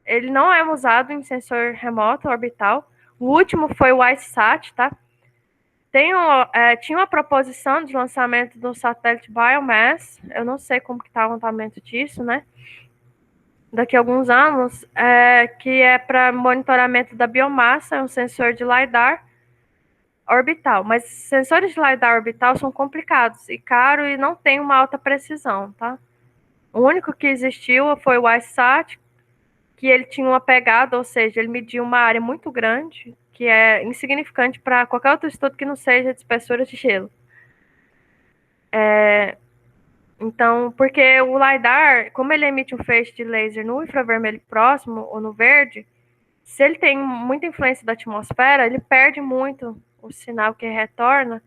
Ele não é usado em sensor remoto orbital. O último foi o ICESat, tá? Tinha uma proposição de lançamento do satélite Biomass. Eu não sei como que está o andamento disso, né? Daqui a alguns anos, que é para monitoramento da biomassa, é um sensor de LiDAR orbital. Mas sensores de LiDAR orbital são complicados e caros e não tem uma alta precisão, tá? O único que existiu foi o ICESat, que ele tinha uma pegada, ou seja, ele media uma área muito grande, que é insignificante para qualquer outro estudo que não seja de espessura de gelo. Então, porque o LiDAR, como ele emite um feixe de laser no infravermelho próximo ou no verde, se ele tem muita influência da atmosfera, ele perde muito o sinal que retorna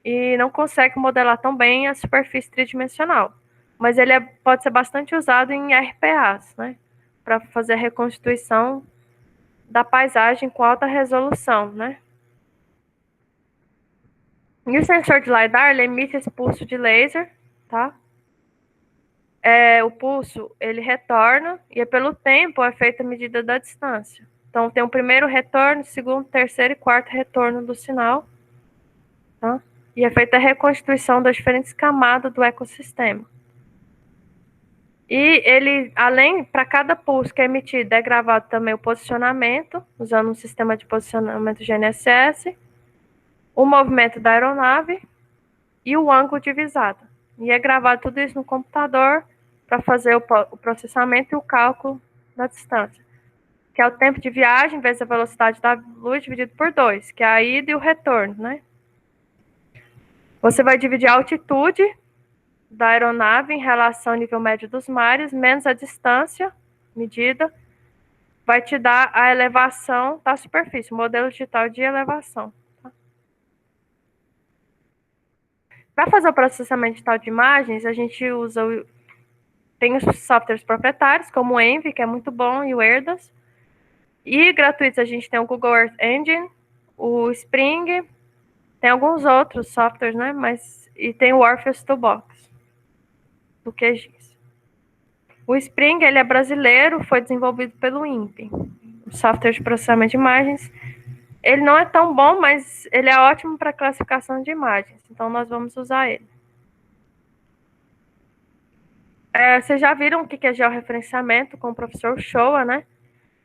e não consegue modelar tão bem a superfície tridimensional. Mas ele pode ser bastante usado em RPAs, né? Para fazer a reconstituição da paisagem com alta resolução, né? E o sensor de LiDAR, ele emite esse pulso de laser, tá? O pulso, ele retorna, e pelo tempo é feita a medida da distância. Então, tem o primeiro retorno, segundo, terceiro e quarto retorno do sinal, tá? E é feita a reconstituição das diferentes camadas do ecossistema. E ele, além, para cada pulso que é emitido, é gravado também o posicionamento, usando um sistema de posicionamento GNSS, o movimento da aeronave e o ângulo de visada. E é gravado tudo isso no computador para fazer o processamento e o cálculo da distância, que é o tempo de viagem vezes a velocidade da luz dividido por 2, que é a ida e o retorno, né? Você vai dividir a altitude da aeronave em relação ao nível médio dos mares, menos a distância medida, vai te dar a elevação da superfície, o modelo digital de elevação. Tá? Para fazer o processamento digital de imagens, a gente usa tem os softwares proprietários, como o Envy, que é muito bom, e o Erdas. E gratuitos, a gente tem o Google Earth Engine, o Spring, tem alguns outros softwares, né? E tem o Orpheus Toolbox, do QGIS. O Spring, ele é brasileiro, foi desenvolvido pelo INPE, o software de processamento de imagens. Ele não é tão bom, mas ele é ótimo para classificação de imagens, então nós vamos usar ele. Vocês já viram o que é georreferenciamento com o professor Shoa, né?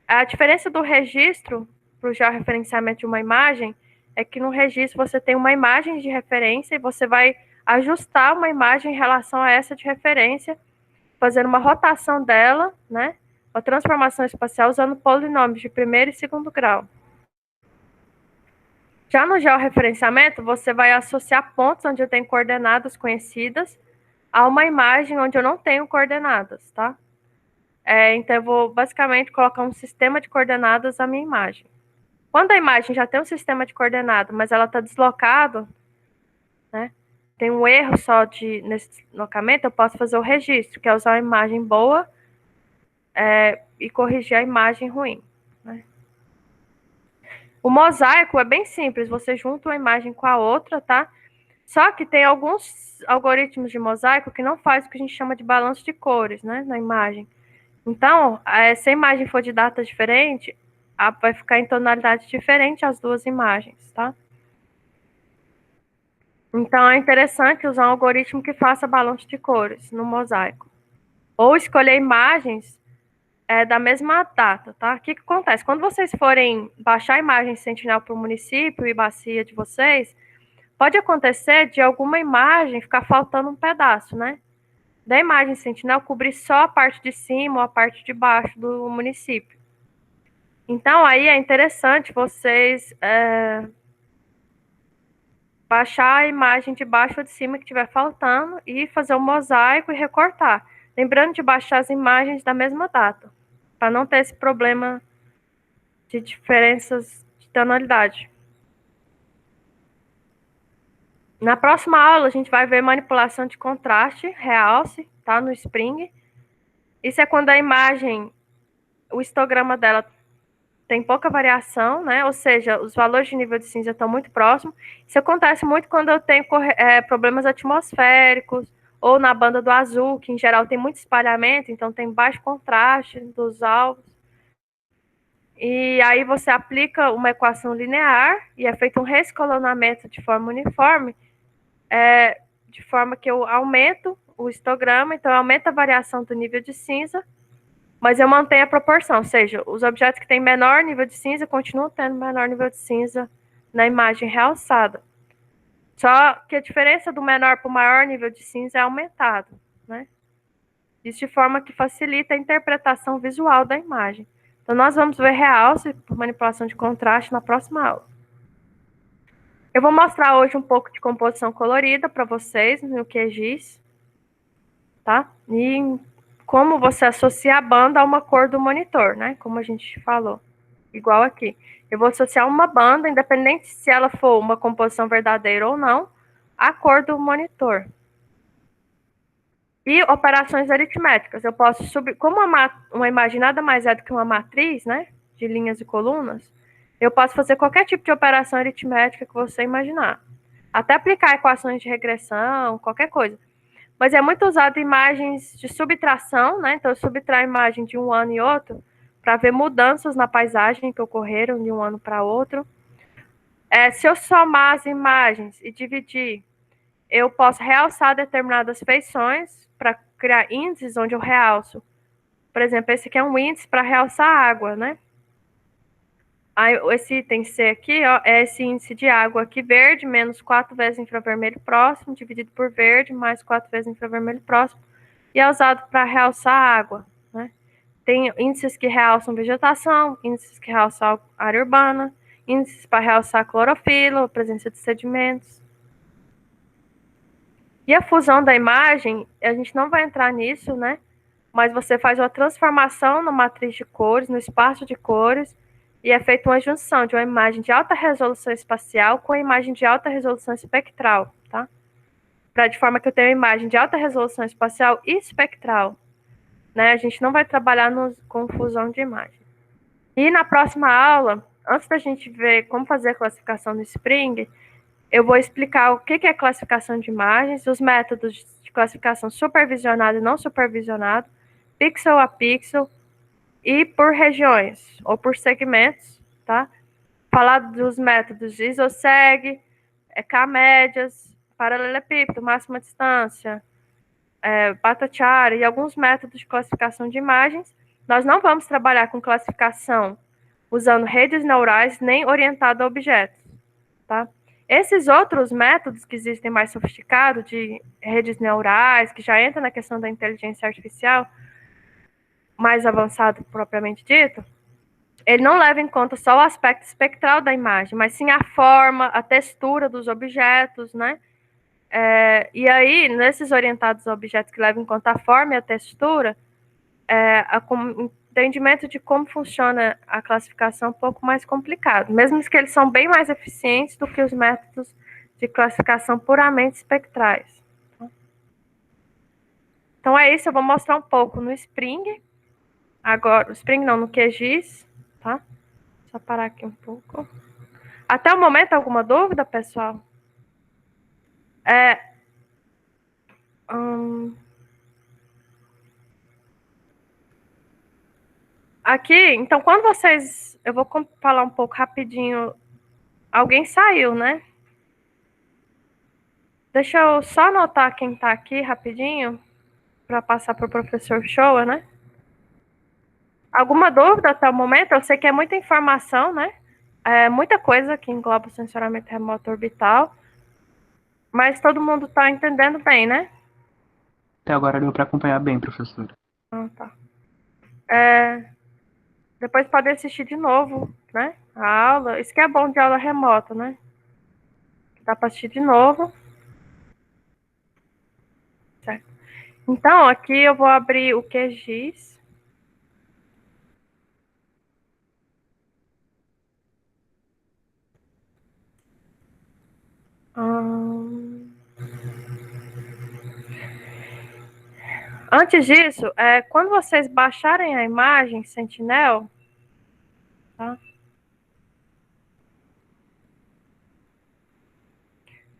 A diferença do registro para o georreferenciamento de uma imagem é que no registro você tem uma imagem de referência e você vai ajustar uma imagem em relação a essa de referência, fazendo uma rotação dela, né? Uma transformação espacial usando polinômios de primeiro e segundo grau. Já no georreferenciamento, você vai associar pontos onde eu tenho coordenadas conhecidas a uma imagem onde eu não tenho coordenadas, tá? Então, eu vou basicamente colocar um sistema de coordenadas à minha imagem. Quando a imagem já tem um sistema de coordenadas, mas ela está deslocada, né? Tem um erro só nesse deslocamento, eu posso fazer o registro, que é usar uma imagem boa e corrigir a imagem ruim. Né? O mosaico é bem simples, você junta uma imagem com a outra, tá? Só que tem alguns algoritmos de mosaico que não faz o que a gente chama de balanço de cores, né, na imagem. Então, se a imagem for de data diferente, vai ficar em tonalidade diferente as duas imagens, tá? Então, é interessante usar um algoritmo que faça balanço de cores no mosaico. Ou escolher imagens da mesma data, tá? O que acontece? Quando vocês forem baixar a imagem Sentinel para o município e bacia de vocês, pode acontecer de alguma imagem ficar faltando um pedaço, né? Da imagem Sentinel cobrir só a parte de cima ou a parte de baixo do município. Então, aí é interessante vocês baixar a imagem de baixo ou de cima que estiver faltando e fazer um mosaico e recortar. Lembrando de baixar as imagens da mesma data, para não ter esse problema de diferenças de tonalidade. Na próxima aula, a gente vai ver manipulação de contraste, realce, tá? No Spring. Isso é quando a imagem, o histograma dela tem pouca variação, né? Ou seja, os valores de nível de cinza estão muito próximos. Isso acontece muito quando eu tenho problemas atmosféricos, ou na banda do azul, que em geral tem muito espalhamento, então tem baixo contraste dos alvos. E aí você aplica uma equação linear e é feito um rescalonamento de forma uniforme, de forma que eu aumento o histograma, então eu aumento a variação do nível de cinza, mas eu mantenho a proporção, ou seja, os objetos que têm menor nível de cinza continuam tendo menor nível de cinza na imagem realçada. Só que a diferença do menor para o maior nível de cinza é aumentado, né? Isso de forma que facilita a interpretação visual da imagem. Então, nós vamos ver realce por manipulação de contraste na próxima aula. Eu vou mostrar hoje um pouco de composição colorida para vocês no QGIS, tá? E como você associa a banda a uma cor do monitor, né? Como a gente falou, igual aqui. Eu vou associar uma banda, independente se ela for uma composição verdadeira ou não, à cor do monitor. E operações aritméticas. Eu posso subir, como uma imagem nada mais é do que uma matriz, né? De linhas e colunas, eu posso fazer qualquer tipo de operação aritmética que você imaginar. Até aplicar equações de regressão, qualquer coisa. Mas é muito usado em imagens de subtração, né? Então, eu subtraio a imagem de um ano e outro para ver mudanças na paisagem que ocorreram de um ano para outro. Se eu somar as imagens e dividir, eu posso realçar determinadas feições para criar índices onde eu realço. Por exemplo, esse aqui é um índice para realçar água, né? Aí, esse item C aqui, ó, é esse índice de água aqui, verde, menos 4 vezes infravermelho próximo, dividido por verde, mais 4 vezes infravermelho próximo. e é usado para realçar a água, né? Tem índices que realçam vegetação, índices que realçam área urbana, índices para realçar clorofila, a presença de sedimentos. E a fusão da imagem, a gente não vai entrar nisso, né? Mas você faz uma transformação na matriz de cores, no espaço de cores, e é feita uma junção de uma imagem de alta resolução espacial com a imagem de alta resolução espectral, tá? De forma que eu tenho uma imagem de alta resolução espacial e espectral, né? A gente não vai trabalhar com fusão de imagem. E na próxima aula, antes da gente ver como fazer a classificação no Spring, eu vou explicar o que é classificação de imagens, os métodos de classificação supervisionado e não supervisionado, pixel a pixel e por regiões ou por segmentos, tá? Falar dos métodos isoseg, K-médias, paralelepípedo, máxima distância, Bhattacharya e alguns métodos de classificação de imagens. Nós não vamos trabalhar com classificação usando redes neurais nem orientado a objetos, tá? Esses outros métodos que existem mais sofisticados, de redes neurais, que já entra na questão da inteligência artificial, mais avançado propriamente dito, ele não leva em conta só o aspecto espectral da imagem, mas sim a forma, a textura dos objetos, né? E aí, nesses orientados a objetos que levam em conta a forma e a textura, o entendimento de como funciona a classificação é um pouco mais complicado, mesmo que eles são bem mais eficientes do que os métodos de classificação puramente espectrais. Então é isso, eu vou mostrar um pouco no Spring, agora, o Spring não, no QGIS, tá? Só parar aqui um pouco. Até o momento, alguma dúvida, pessoal? Aqui, então, quando vocês... Eu vou falar um pouco rapidinho. Alguém saiu, né? Deixa eu só anotar quem está aqui rapidinho, para passar para o professor Shoa, né? Alguma dúvida até o momento? Eu sei que é muita informação, né? É muita coisa que engloba o sensoramento remoto orbital, mas todo mundo está entendendo bem, né? Até agora deu para acompanhar bem, professora. Ah, tá. Depois pode assistir de novo, né? A aula. Isso que é bom de aula remota, né? Dá para assistir de novo. Certo. Então, aqui eu vou abrir o QGIS. Antes disso, quando vocês baixarem a imagem Sentinel, tá?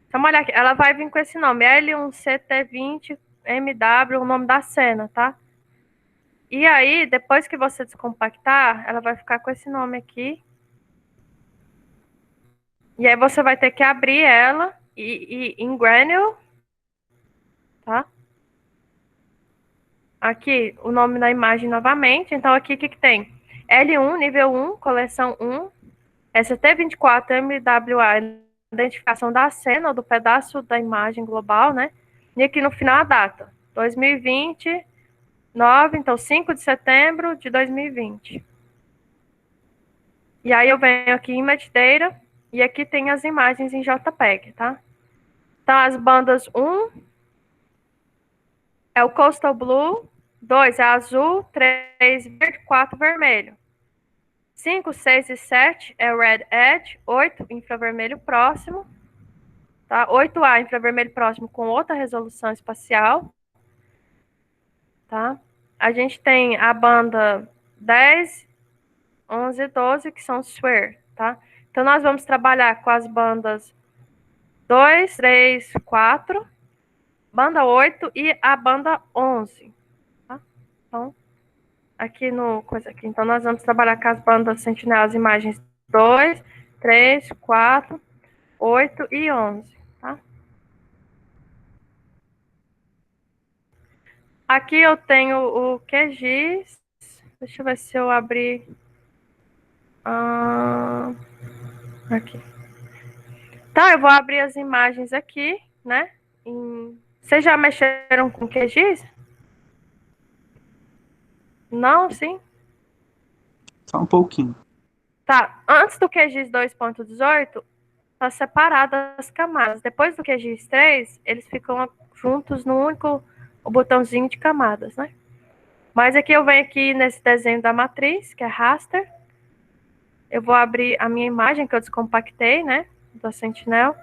Então, olha aqui, ela vai vir com esse nome, L1CT20MW, o nome da cena, tá? E aí, depois que você descompactar, ela vai ficar com esse nome aqui. E aí você vai ter que abrir ela em Granule, tá? Aqui, o nome da imagem novamente. Então, aqui, o que tem? L1, nível 1, coleção 1, ST24MWA, identificação da cena, ou do pedaço da imagem global, né? E aqui no final a data, 2029, então 5 de setembro de 2020. E aí eu venho aqui em Image Data, e aqui tem as imagens em JPEG, tá? Então, as bandas 1 é o Coastal Blue, 2 é azul, 3 verde, 4 vermelho. 5, 6 e 7 é o Red Edge, 8 infravermelho próximo, tá? 8A infravermelho próximo com outra resolução espacial, tá? A gente tem a banda 10, 11 e 12 que são SWIR, tá? Então nós vamos trabalhar com as bandas 2, 3, 4, banda 8 e a banda 11, tá? Então, aqui no coisa aqui. Então, nós vamos trabalhar com as bandas Sentinel, as imagens 2, 3, 4, 8 e 11, tá? Aqui eu tenho o QGIS. Deixa eu ver se eu abrir. Aqui. Então, eu vou abrir as imagens aqui, né? Vocês já mexeram com QGIS? Não, sim. Só um pouquinho. Tá, antes do QGIS 2.18, tá separado as camadas. Depois do QGIS 3, eles ficam juntos no único o botãozinho de camadas, né? Mas aqui eu venho aqui nesse desenho da matriz, que é raster. Eu vou abrir a minha imagem que eu descompactei, né? Da Sentinel.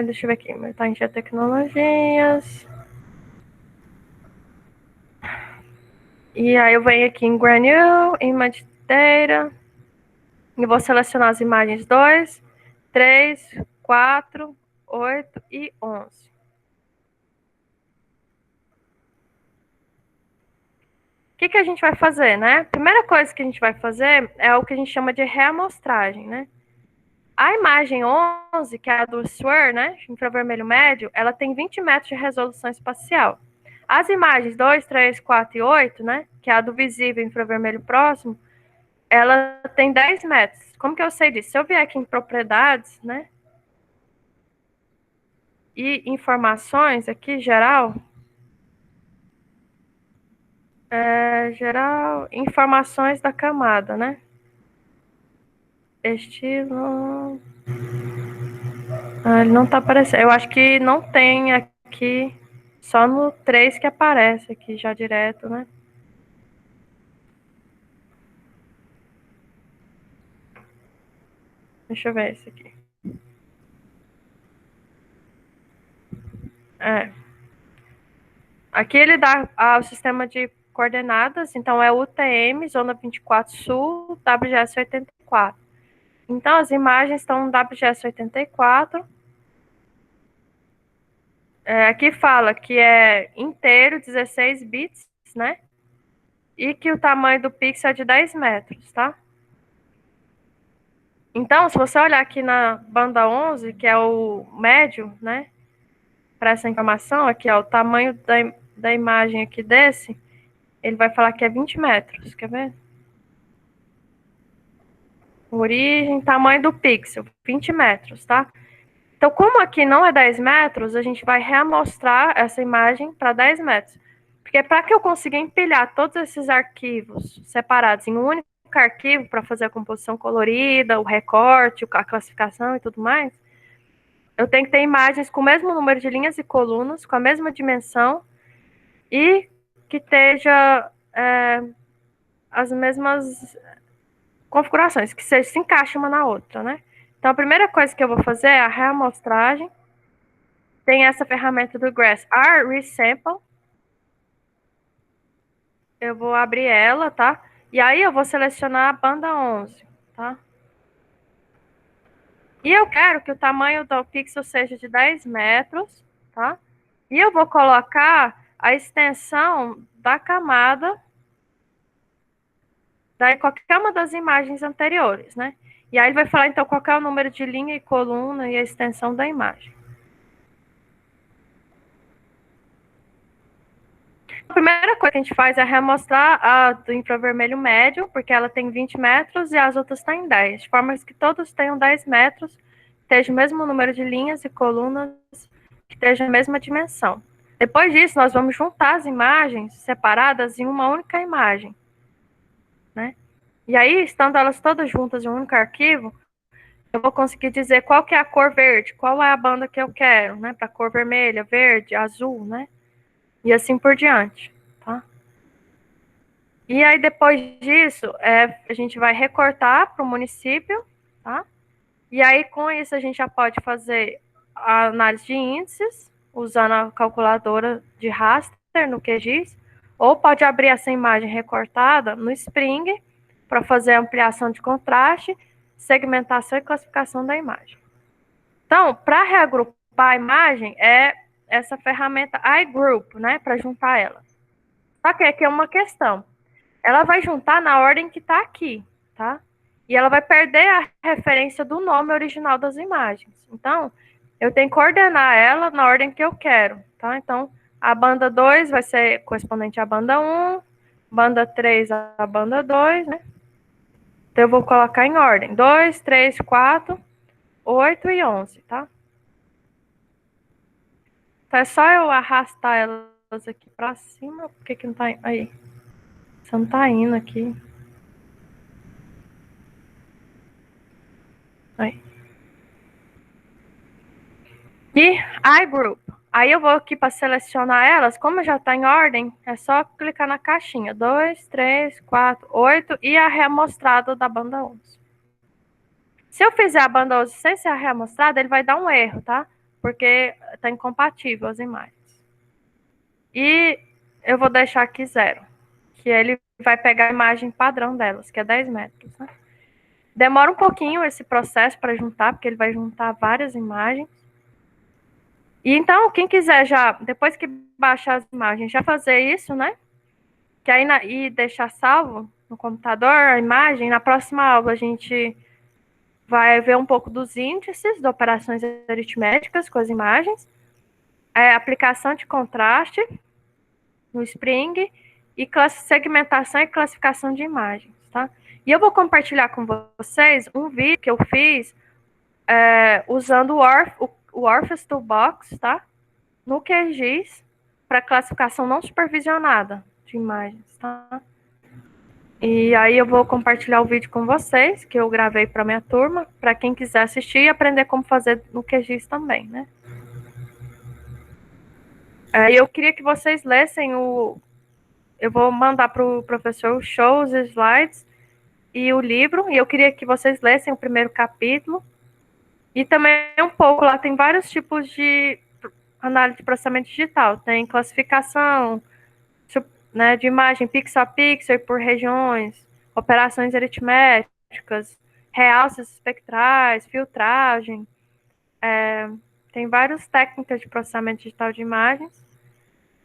Deixa eu ver aqui. Tá em Geotecnologias. E aí eu venho aqui em Granule, Image Data. E vou selecionar as imagens 2, 3, 4, 8 e 11. O que a gente vai fazer, né? Primeira coisa que a gente vai fazer é o que a gente chama de reamostragem, né? A imagem 11, que é a do SWIR, né, infravermelho médio, ela tem 20 metros de resolução espacial. As imagens 2, 3, 4 e 8, né, que é a do visível infravermelho próximo, ela tem 10 metros. Como que eu sei disso? Se eu vier aqui em propriedades, né, e informações aqui, geral, informações da camada, né, estilo... ele não tá aparecendo. Eu acho que não tem aqui, só no 3 que aparece aqui já direto, né? Deixa eu ver esse aqui. Aqui ele dá o sistema de coordenadas, então é UTM, zona 24 sul, WGS 84. Então as imagens estão no WGS 84. Aqui fala que é inteiro, 16 bits, né? E que o tamanho do pixel é de 10 metros, tá? Então, se você olhar aqui na banda 11, que é o médio, né? Para essa informação, aqui, ó, o tamanho da imagem aqui desse, ele vai falar que é 20 metros, quer ver? Origem, tamanho do pixel, 20 metros, tá? Então, como aqui não é 10 metros, a gente vai reamostrar essa imagem para 10 metros. Porque para que eu consiga empilhar todos esses arquivos separados em um único arquivo para fazer a composição colorida, o recorte, a classificação e tudo mais, eu tenho que ter imagens com o mesmo número de linhas e colunas, com a mesma dimensão e que esteja as mesmas configurações, que se encaixem uma na outra, né? Então, a primeira coisa que eu vou fazer é a reamostragem. Tem essa ferramenta do GrassR, Resample. Eu vou abrir ela, tá? E aí eu vou selecionar a banda 11, tá? E eu quero que o tamanho do pixel seja de 10 metros, tá? E eu vou colocar a extensão da camada da qualquer uma das imagens anteriores, né? E aí ele vai falar, então, qual é o número de linha e coluna e a extensão da imagem. A primeira coisa que a gente faz é remostrar a do infravermelho médio, porque ela tem 20 metros e as outras têm 10, de forma que todos tenham 10 metros, esteja o mesmo número de linhas e colunas, que esteja a mesma dimensão. Depois disso, nós vamos juntar as imagens separadas em uma única imagem, né? E aí, estando elas todas juntas em um único arquivo, eu vou conseguir dizer qual que é a cor verde, qual é a banda que eu quero, né? Para cor vermelha, verde, azul, né? E assim por diante, tá? E aí, depois disso, a gente vai recortar para o município, tá? E aí, com isso, a gente já pode fazer a análise de índices, usando a calculadora de raster no QGIS, ou pode abrir essa imagem recortada no Spring para fazer ampliação de contraste, segmentação e classificação da imagem. Então, para reagrupar a imagem, é essa ferramenta iGroup, né, para juntar ela. Só que aqui é uma questão. Ela vai juntar na ordem que está aqui, tá? E ela vai perder a referência do nome original das imagens. Então, eu tenho que ordenar ela na ordem que eu quero, tá? Então, a banda 2 vai ser correspondente à banda 1, banda 3 à banda 2, né? Então, eu vou colocar em ordem. 2, 3, 4, 8 e 11, tá? Então, é só eu arrastar elas aqui para cima. Por que não tá aí? Só não tá indo aqui. Aí. E iGroup. Aí eu vou aqui para selecionar elas. Como já está em ordem, é só clicar na caixinha. 2, 3, 4, 8 e a reamostrada da banda 11. Se eu fizer a banda 11 sem ser a reamostrada, ele vai dar um erro, tá? Porque está incompatível as imagens. E eu vou deixar aqui 0. Que ele vai pegar a imagem padrão delas, que é 10 metros. Né? Demora um pouquinho esse processo para juntar, porque ele vai juntar várias imagens. E então, quem quiser já, depois que baixar as imagens, já fazer isso, né? Que aí e deixar salvo no computador a imagem, na próxima aula a gente vai ver um pouco dos índices de operações aritméticas com as imagens, aplicação de contraste no Spring e segmentação e classificação de imagens, tá? E eu vou compartilhar com vocês um vídeo que eu fiz usando o Orpheus Toolbox, tá? No QGIS, para classificação não supervisionada de imagens, tá? E aí eu vou compartilhar o vídeo com vocês, que eu gravei para minha turma, para quem quiser assistir e aprender como fazer no QGIS também, né? Eu queria que vocês lessem eu vou mandar para o professor o show, os slides e o livro, e eu queria que vocês lessem o primeiro capítulo. E também um pouco, lá tem vários tipos de análise de processamento digital. Tem classificação, né, de imagem pixel a pixel por regiões, operações aritméticas, realces espectrais, filtragem. Tem várias técnicas de processamento digital de imagens.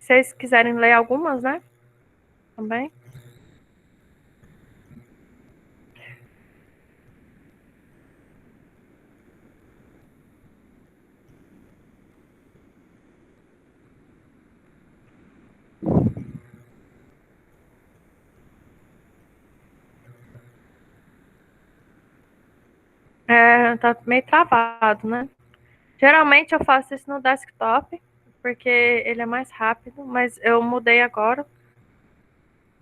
Se vocês quiserem ler algumas, né? Também. Tá meio travado, né? Geralmente eu faço isso no desktop, porque ele é mais rápido, mas eu mudei agora.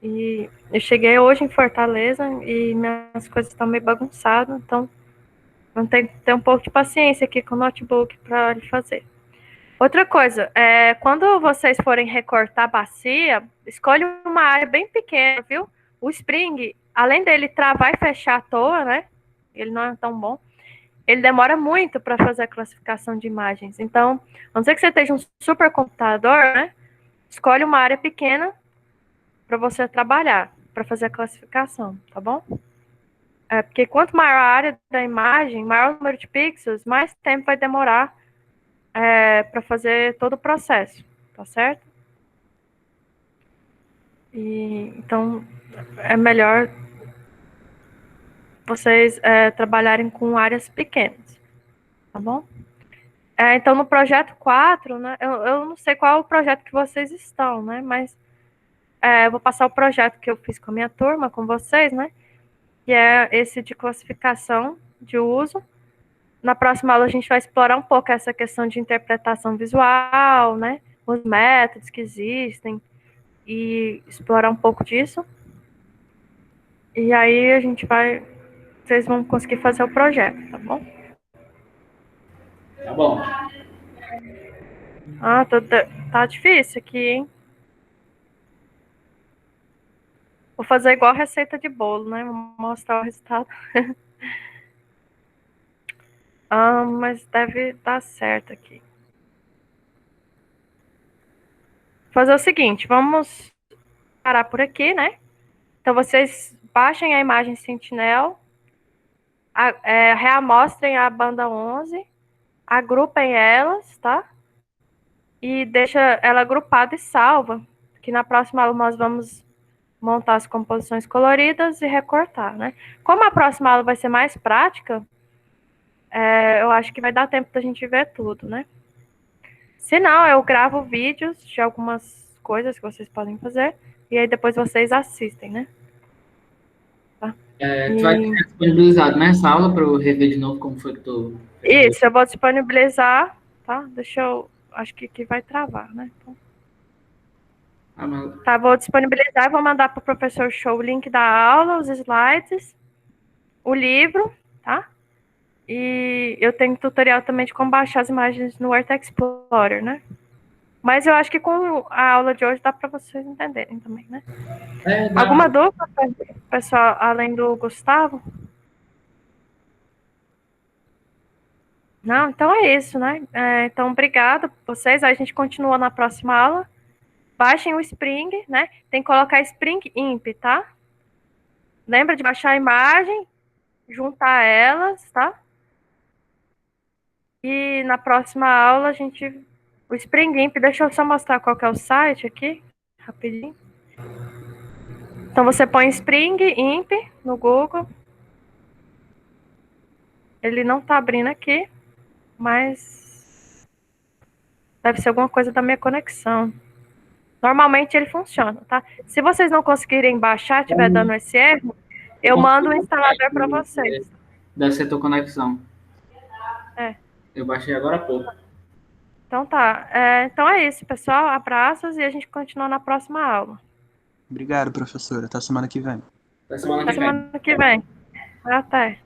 E eu cheguei hoje em Fortaleza e minhas coisas estão meio bagunçadas, então não tem que ter um pouco de paciência aqui com o notebook para ele fazer. Outra coisa, quando vocês forem recortar a bacia, escolhe uma área bem pequena, viu? O Spring, além dele travar e fechar à toa, né? Ele não é tão bom. Ele demora muito para fazer a classificação de imagens. Então, a não ser que você esteja um supercomputador, né? Escolhe uma área pequena para você trabalhar, para fazer a classificação, tá bom? Porque quanto maior a área da imagem, maior o número de pixels, mais tempo vai demorar para fazer todo o processo, tá certo? Então, é melhor vocês trabalharem com áreas pequenas, tá bom? Então, no projeto 4, né, eu não sei qual é o projeto que vocês estão, né, mas eu vou passar o projeto que eu fiz com a minha turma, com vocês, né, que é esse de classificação de uso. Na próxima aula a gente vai explorar um pouco essa questão de interpretação visual, né, os métodos que existem, e explorar um pouco disso. E aí vocês vão conseguir fazer o projeto, tá bom? Tá bom. Tá difícil aqui, hein? Vou fazer igual a receita de bolo, né? Vou mostrar o resultado. Mas deve dar certo aqui. Fazer o seguinte, vamos parar por aqui, né? Então, vocês baixem a imagem Sentinel, reamostrem a banda 11, agrupem elas, tá? E deixa ela agrupada e salva, que na próxima aula nós vamos montar as composições coloridas e recortar, né? Como a próxima aula vai ser mais prática, eu acho que vai dar tempo da gente ver tudo, né? Se não, eu gravo vídeos de algumas coisas que vocês podem fazer, e aí depois vocês assistem, né? Tá? Tu vai ter disponibilizado nessa aula para eu rever de novo como foi que tu... Isso, eu vou disponibilizar, tá? Acho que aqui vai travar, né? Então... Ah, mas- Tá, vou disponibilizar e vou mandar para o professor Show o link da aula, os slides, o livro, tá? E eu tenho tutorial também de como baixar as imagens no Word Explorer, né? Mas eu acho que com a aula de hoje dá para vocês entenderem também, né? dá. Alguma dúvida, pessoal, além do Gustavo? Não, então é isso, né? Então, obrigado por vocês. A gente continua na próxima aula. Baixem o Spring, né? Tem que colocar Spring Imp, tá? Lembra de baixar a imagem, juntar elas, tá? E na próxima aula a gente... O Spring Imp, deixa eu só mostrar qual que é o site aqui, rapidinho. Então você põe Spring Imp no Google. Ele não tá abrindo aqui, mas deve ser alguma coisa da minha conexão. Normalmente ele funciona, tá? Se vocês não conseguirem baixar, estiver dando esse erro, eu mando o instalador para vocês. Deve ser tua conexão. É. Eu baixei agora há pouco. Então tá. Então é isso, pessoal. Abraços e a gente continua na próxima aula. Obrigado, professora. Até semana que vem. Até semana Até que vem. semana que vem. Até.